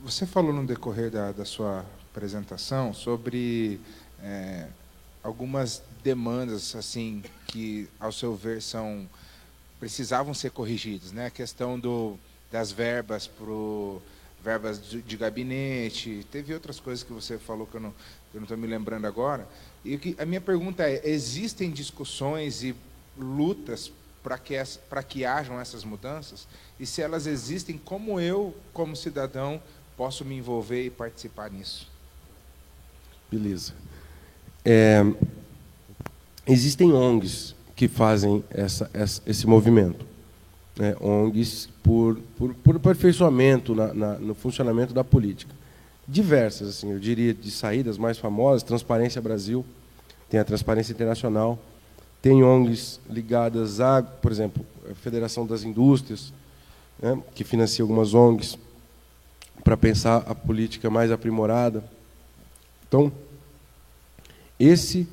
Você falou no decorrer da sua apresentação sobre algumas demandas assim que, ao seu ver, precisavam ser corrigidas, né? A questão das verbas verbas de gabinete, teve outras coisas que você falou que eu não estou me lembrando agora. E a minha pergunta é: existem discussões e lutas para que hajam essas mudanças? E se elas existem, como eu, como cidadão, posso me envolver e participar nisso?
Beleza. Existem ONGs que fazem esse movimento. ONGs por aperfeiçoamento no funcionamento da política. Diversas, assim, eu diria, de saídas mais famosas. Transparência Brasil, tem a Transparência Internacional, tem ONGs ligadas a, por exemplo, a Federação das Indústrias, né, que financia algumas ONGs para pensar a política mais aprimorada. Então, esse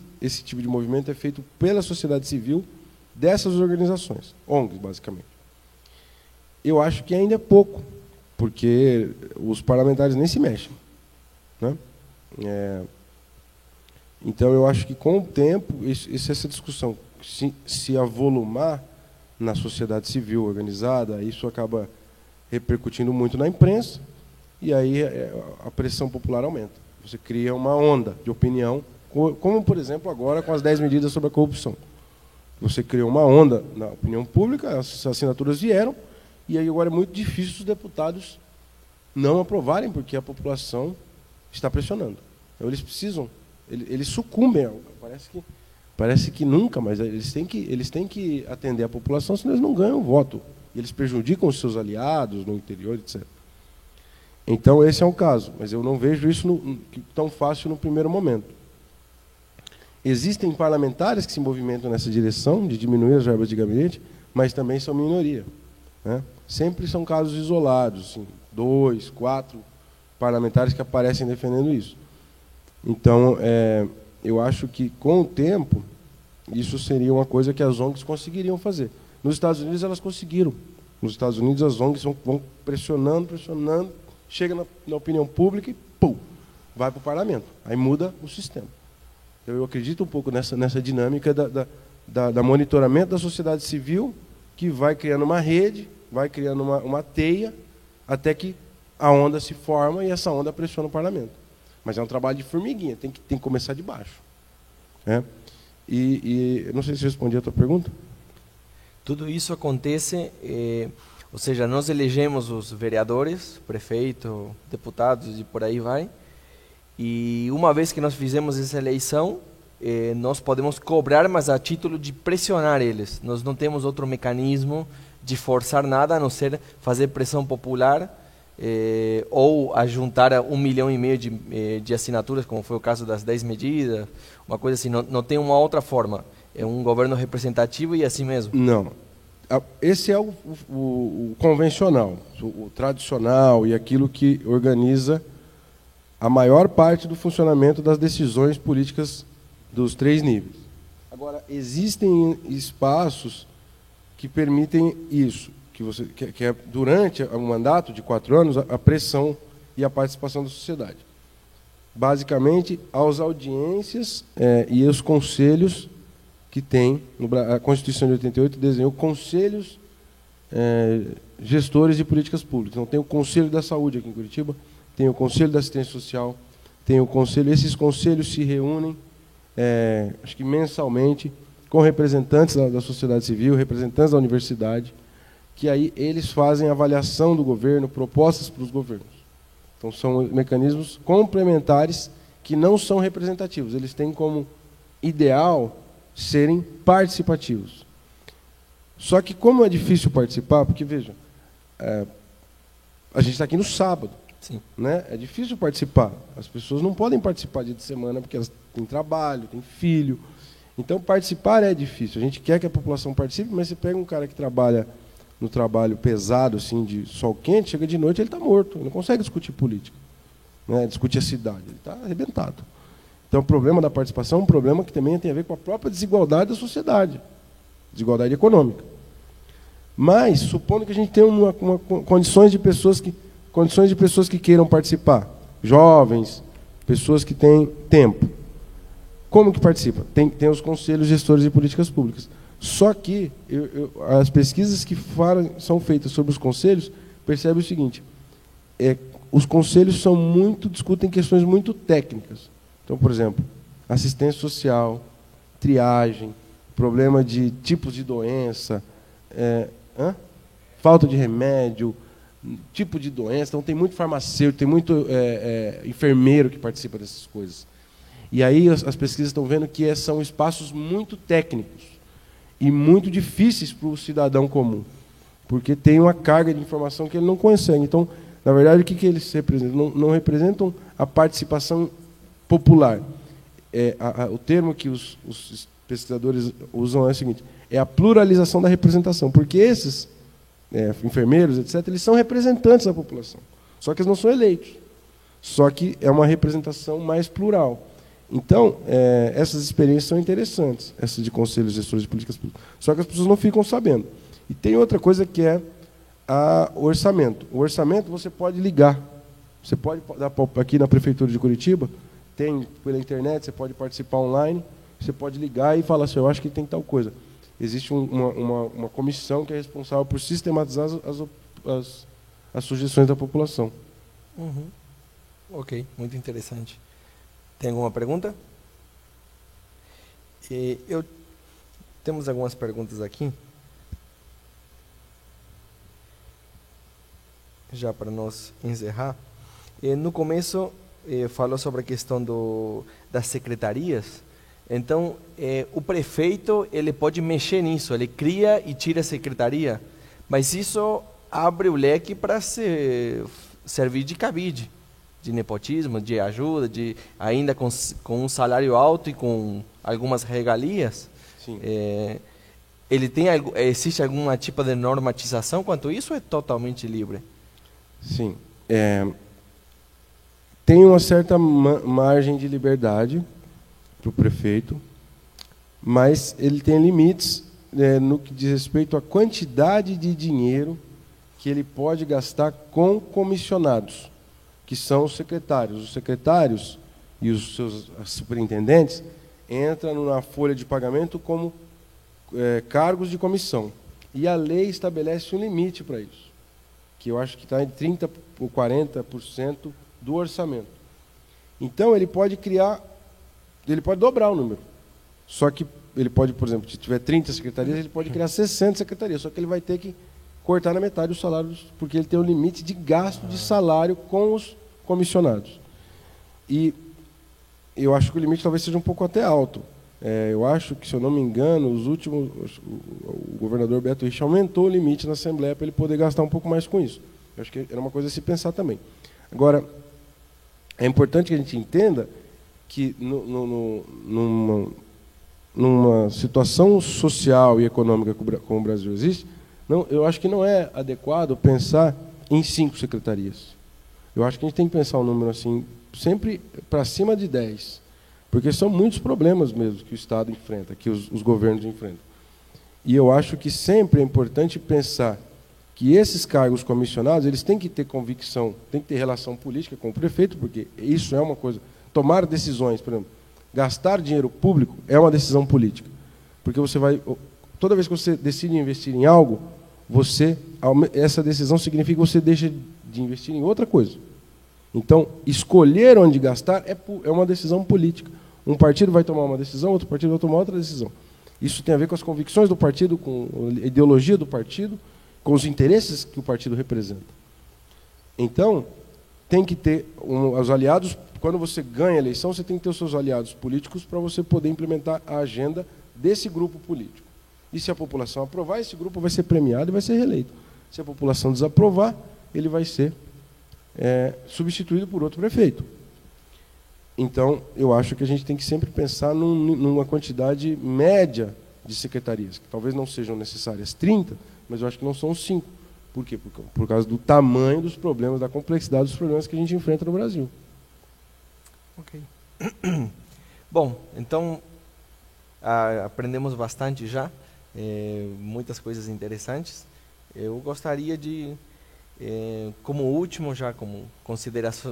tipo de movimento é feito pela sociedade civil dessas organizações, ONGs, basicamente. Eu acho que ainda é pouco, porque os parlamentares nem se mexem, né? Então, eu acho que, com o tempo, essa discussão se avolumar na sociedade civil organizada, isso acaba repercutindo muito na imprensa, e aí a pressão popular aumenta. Você cria uma onda de opinião, como, por exemplo, agora com as 10 medidas sobre a corrupção. Você criou uma onda na opinião pública, as assinaturas vieram, e aí agora é muito difícil os deputados não aprovarem, porque a população está pressionando. Então, eles precisam, eles sucumbem. Parece que nunca, mas eles têm que atender a população, senão eles não ganham voto. E eles prejudicam os seus aliados no interior, etc. Então, esse é um caso, mas eu não vejo isso tão fácil no primeiro momento. Existem parlamentares que se movimentam nessa direção, de diminuir as verbas de gabinete, mas também são minoria, né? Sempre são casos isolados, assim, 2, 4 parlamentares que aparecem defendendo isso. Então, eu acho que, com o tempo, isso seria uma coisa que as ONGs conseguiriam fazer. Nos Estados Unidos, elas conseguiram. Nos Estados Unidos, as ONGs vão pressionando, chega na opinião pública e, pum, vai para o parlamento. Aí muda o sistema. Eu acredito um pouco nessa dinâmica da monitoramento da sociedade civil, que vai criando uma rede, vai criando uma teia, até que a onda se forma e essa onda pressiona o parlamento. Mas é um trabalho de formiguinha, tem que começar de baixo. E não sei se respondi a tua pergunta.
Tudo isso acontece, ou seja, nós elegemos os vereadores, prefeito, deputados e por aí vai, e uma vez que nós fizemos essa eleição, nós podemos cobrar, mas a título de pressionar eles. Nós não temos outro mecanismo de forçar nada, a não ser fazer pressão popular, ou a juntar 1,5 milhão de assinaturas, como foi o caso das 10 medidas, uma coisa assim. Não tem uma outra forma. É um governo representativo e assim mesmo.
Não. Esse é o convencional, o tradicional e aquilo que organiza a maior parte do funcionamento das decisões políticas dos 3 níveis. Agora, existem espaços que permitem isso, que é durante o mandato de 4 anos, a pressão e a participação da sociedade. Basicamente, as audiências e os conselhos que tem, a Constituição de 88 desenhou conselhos gestores de políticas públicas. Então, tem o Conselho da Saúde aqui em Curitiba, tem o Conselho da Assistência Social, tem o Conselho, esses conselhos se reúnem, acho que mensalmente, com representantes da sociedade civil, representantes da universidade, que aí eles fazem avaliação do governo, propostas para os governos. Então, são mecanismos complementares que não são representativos. Eles têm como ideal serem participativos. Só que, como é difícil participar, porque, veja, a gente está aqui no sábado.
Sim.
Né? É difícil participar. As pessoas não podem participar dia de semana porque elas têm trabalho, têm filho. Então, participar é difícil. A gente quer que a população participe, mas você pega um cara que trabalha no trabalho pesado, assim, de sol quente, chega de noite, ele está morto. Ele não consegue discutir política, né? Discutir a cidade. Ele está arrebentado. Então, o problema da participação é um problema que também tem a ver com a própria desigualdade da sociedade. Desigualdade econômica. Mas, supondo que a gente tenha condições de pessoas que queiram participar, jovens, pessoas que têm tempo. Como que participa? Tem os conselhos gestores de políticas públicas. Só que as pesquisas que são feitas sobre os conselhos percebem o seguinte: os conselhos discutem questões muito técnicas. Então, por exemplo, assistência social, triagem, problema de tipos de doença, falta de remédio, tipo de doença. Então, tem muito farmacêutico, tem muito enfermeiro que participa dessas coisas. E aí as pesquisas estão vendo que são espaços muito técnicos e muito difíceis para o cidadão comum, porque tem uma carga de informação que ele não consegue. Então, na verdade, o que eles representam? Não representam a participação popular. O termo que os pesquisadores usam é o seguinte: é a pluralização da representação, porque esses enfermeiros, etc., eles são representantes da população, só que eles não são eleitos, só que é uma representação mais plural. Então, essas experiências são interessantes, essas de conselhos gestores de políticas públicas, só que as pessoas não ficam sabendo. E tem outra coisa que é o orçamento. O orçamento você pode ligar, você pode dar aqui na Prefeitura de Curitiba, tem pela internet, você pode participar online, você pode ligar e falar assim: eu acho que tem tal coisa. Existe uma comissão que é responsável por sistematizar as sugestões da população.
Uhum. Ok, muito interessante. Tem alguma pergunta? Temos algumas perguntas aqui. Já para nós encerrar. No começo, falou sobre a questão das secretarias. Então, o prefeito ele pode mexer nisso, ele cria e tira a secretaria, mas isso abre o leque para servir de cabide, de nepotismo, de ajuda, ainda com um salário alto e com algumas regalias.
Sim.
Existe algum tipo de normatização quanto a isso ou é totalmente livre?
Sim. Tem uma certa margem de liberdade para o prefeito, mas ele tem limites no que diz respeito à quantidade de dinheiro que ele pode gastar com comissionados, que são os secretários. Os secretários e os seus superintendentes entram na folha de pagamento como cargos de comissão. E a lei estabelece um limite para isso, que eu acho que está em 30% ou 40% do orçamento. Então, ele pode dobrar o número. Só que ele pode, por exemplo, se tiver 30 secretarias, ele pode criar 60 secretarias, só que ele vai ter que cortar na metade os salários, porque ele tem um limite de gasto de salário com os comissionados. E eu acho que o limite talvez seja um pouco até alto. Eu acho que, se eu não me engano, o governador Beto Richa aumentou o limite na Assembleia para ele poder gastar um pouco mais com isso. Eu acho que era uma coisa a se pensar também. Agora, é importante que a gente entenda que numa situação social e econômica como o Brasil existe, eu acho que não é adequado pensar em 5 secretarias. Eu acho que a gente tem que pensar um número assim sempre para cima de 10, porque são muitos problemas mesmo que o Estado enfrenta, que os governos enfrentam. E eu acho que sempre é importante pensar que esses cargos comissionados, eles têm que ter convicção, têm que ter relação política com o prefeito, porque isso é uma coisa. Tomar decisões, por exemplo, gastar dinheiro público é uma decisão política. Porque você vai, toda vez que você decide investir em algo, essa decisão significa que você deixa de investir em outra coisa. Então, escolher onde gastar é uma decisão política. Um partido vai tomar uma decisão, outro partido vai tomar outra decisão. Isso tem a ver com as convicções do partido, com a ideologia do partido, com os interesses que o partido representa. Então, tem que ter os aliados. Quando você ganha a eleição, você tem que ter os seus aliados políticos para você poder implementar a agenda desse grupo político. E se a população aprovar, esse grupo vai ser premiado e vai ser reeleito. Se a população desaprovar, ele vai ser substituído por outro prefeito. Então, eu acho que a gente tem que sempre pensar numa quantidade média de secretarias, que talvez não sejam necessárias 30, mas eu acho que não são 5. Por quê? Por causa do tamanho dos problemas, da complexidade dos problemas que a gente enfrenta no Brasil.
Ok. Bom, então, aprendemos bastante já, muitas coisas interessantes. Eu gostaria de, como último, já como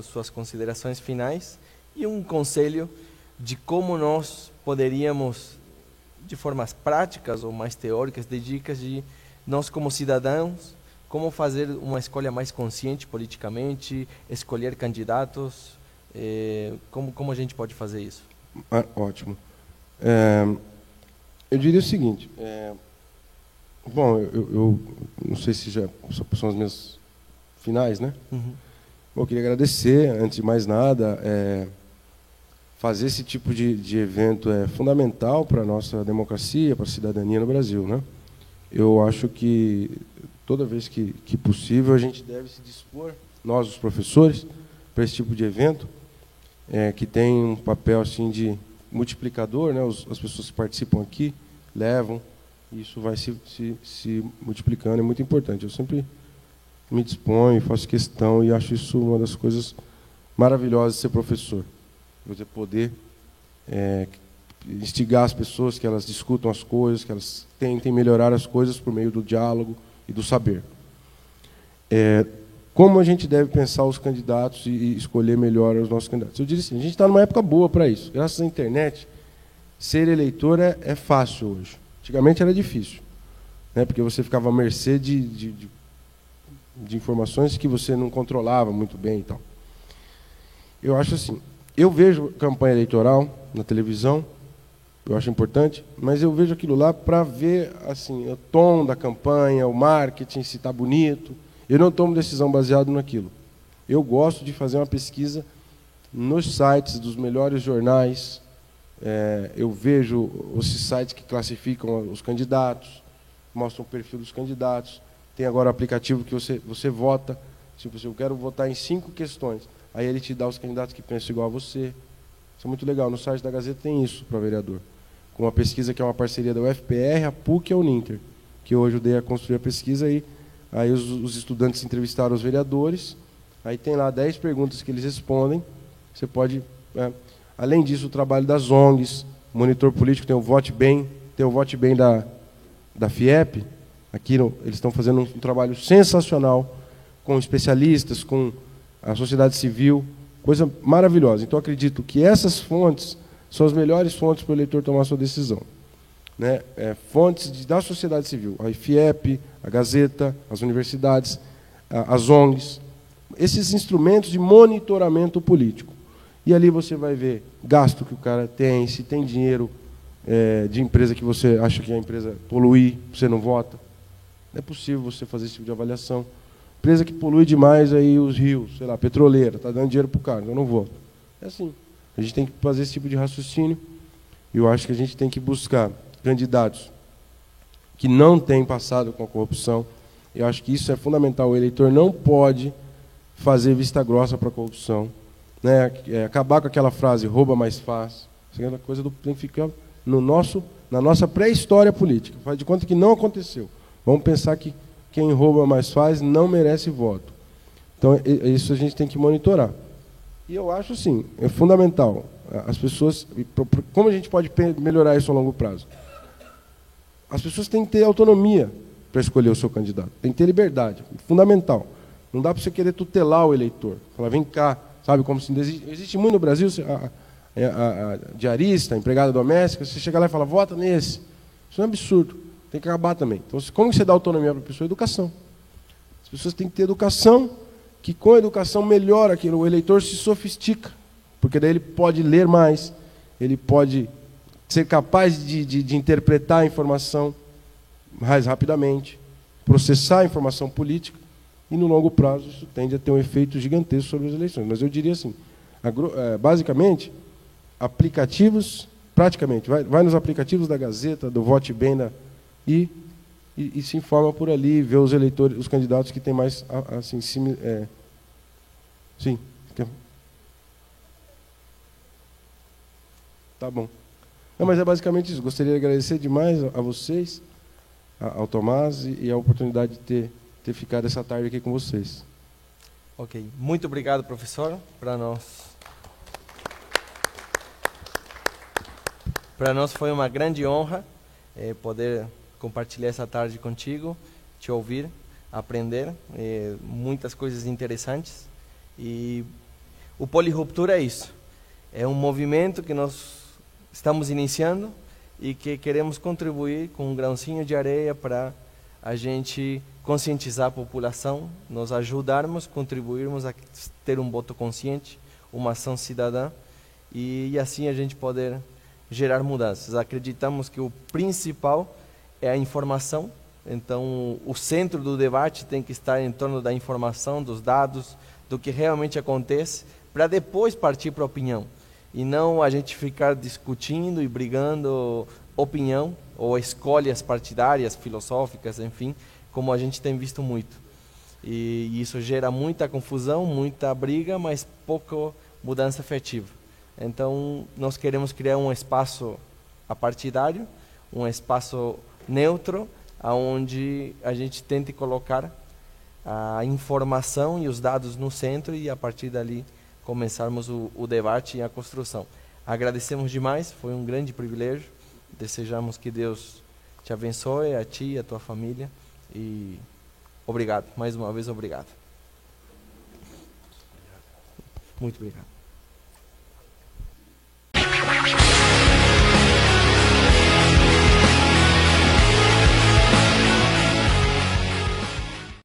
suas considerações finais, e um conselho de como nós poderíamos, de formas práticas ou mais teóricas, de dicas de nós como cidadãos, como fazer uma escolha mais consciente politicamente, escolher candidatos, como a gente pode fazer isso?
Ótimo. Eu diria o seguinte, bom, eu não sei se já são as minhas finais, né?
Uhum.
Bom, eu queria agradecer, antes de mais nada, fazer esse tipo de evento é fundamental para a nossa democracia, para a cidadania no Brasil, né? Eu acho que toda vez que possível a gente deve se dispor, nós os professores, para esse tipo de evento, que tem um papel assim de multiplicador, né? As pessoas que participam aqui levam, e isso vai se multiplicando, é muito importante. Eu sempre me disponho, faço questão, e acho isso uma das coisas maravilhosas de ser professor. Você poder instigar as pessoas, que elas discutam as coisas, que elas tentem melhorar as coisas por meio do diálogo e do saber. Como a gente deve pensar os candidatos e escolher melhor os nossos candidatos? Eu diria assim, a gente está numa época boa para isso. Graças à internet, ser eleitor é fácil hoje. Antigamente era difícil, né? Porque você ficava à mercê de informações que você não controlava muito bem e tal. Eu acho assim, eu vejo campanha eleitoral na televisão, eu acho importante, mas eu vejo aquilo lá para ver assim, o tom da campanha, o marketing, se está bonito. Eu não tomo decisão baseado naquilo. Eu gosto de fazer uma pesquisa nos sites dos melhores jornais. Eu vejo os sites que classificam os candidatos, mostram o perfil dos candidatos. Tem agora o aplicativo que você vota. Tipo, eu quero votar em 5 questões. Aí ele te dá os candidatos que pensam igual a você. Isso é muito legal. No site da Gazeta tem isso para vereador. Com uma pesquisa que é uma parceria da UFPR, a PUC e a Uninter, que eu ajudei a construir a pesquisa aí. Aí os estudantes entrevistaram os vereadores. Aí tem lá 10 perguntas que eles respondem. Você pode... Além disso, o trabalho das ONGs, monitor político, tem o Vote Bem, tem o Vote Bem da FIEP. Aqui eles estão fazendo um trabalho sensacional com especialistas, com a sociedade civil, coisa maravilhosa. Então, acredito que essas fontes são as melhores fontes para o eleitor tomar a sua decisão. Né? Fontes da sociedade civil, a FIEP, a Gazeta, as universidades, as ONGs, esses instrumentos de monitoramento político. E ali você vai ver gasto que o cara tem, se tem dinheiro de empresa que você acha que a empresa polui, você não vota. Não é possível você fazer esse tipo de avaliação. Empresa que polui demais aí os rios, sei lá, petroleira, está dando dinheiro para o cara, então eu não voto. É assim. A gente tem que fazer esse tipo de raciocínio. E eu acho que a gente tem que buscar candidatos que não têm passado com a corrupção. Eu acho que isso é fundamental. O eleitor não pode fazer vista grossa para a corrupção. Né? Acabar com aquela frase, rouba mais faz. Essa coisa tem que ficar na nossa pré-história política. Faz de conta que não aconteceu. Vamos pensar que quem rouba mais faz não merece voto. Então, isso a gente tem que monitorar. E eu acho, sim, é fundamental. As pessoas, como a gente pode melhorar isso a longo prazo? As pessoas têm que ter autonomia para escolher o seu candidato. Tem que ter liberdade, fundamental. Não dá para você querer tutelar o eleitor. Falar, vem cá, sabe como se existe muito no Brasil a diarista, a empregada doméstica, você chega lá e fala, vota nesse. Isso é um absurdo. Tem que acabar também. Então, como você dá autonomia para a pessoa? Educação. As pessoas têm que ter educação, que com a educação melhora aquilo. O eleitor se sofistica, porque daí ele pode ler mais, ele pode ser capaz de interpretar a informação mais rapidamente, processar a informação política, e no longo prazo isso tende a ter um efeito gigantesco sobre as eleições. Mas eu diria assim, basicamente, aplicativos, praticamente, vai nos aplicativos da Gazeta, do Vote Bem, e se informa por ali, vê os eleitores, os candidatos que têm mais, assim, sim. Tá bom. Não, mas é basicamente isso. Gostaria de agradecer demais a vocês, ao Tomás, e a oportunidade de ter ficado essa tarde aqui com vocês.
Ok. Muito obrigado, professor. Para nós foi uma grande honra poder compartilhar essa tarde contigo, te ouvir, aprender muitas coisas interessantes. E o Polirruptura é isso. É um movimento que nós estamos iniciando e que queremos contribuir com um grãozinho de areia para a gente conscientizar a população, nos ajudarmos, contribuirmos a ter um voto consciente, uma ação cidadã, e assim a gente poder gerar mudanças. Acreditamos que o principal é a informação, então o centro do debate tem que estar em torno da informação, dos dados, do que realmente acontece, para depois partir para a opinião. E não a gente ficar discutindo e brigando opinião ou escolhas partidárias, filosóficas, enfim, como a gente tem visto muito. E isso gera muita confusão, muita briga, mas pouca mudança efetiva. Então, nós queremos criar um espaço apartidário, um espaço neutro, onde a gente tente colocar a informação e os dados no centro e, a partir dali, começarmos o debate e a construção. Agradecemos demais, foi um grande privilégio. Desejamos que Deus te abençoe, a ti e a tua família. E obrigado, mais uma vez obrigado. Muito obrigado.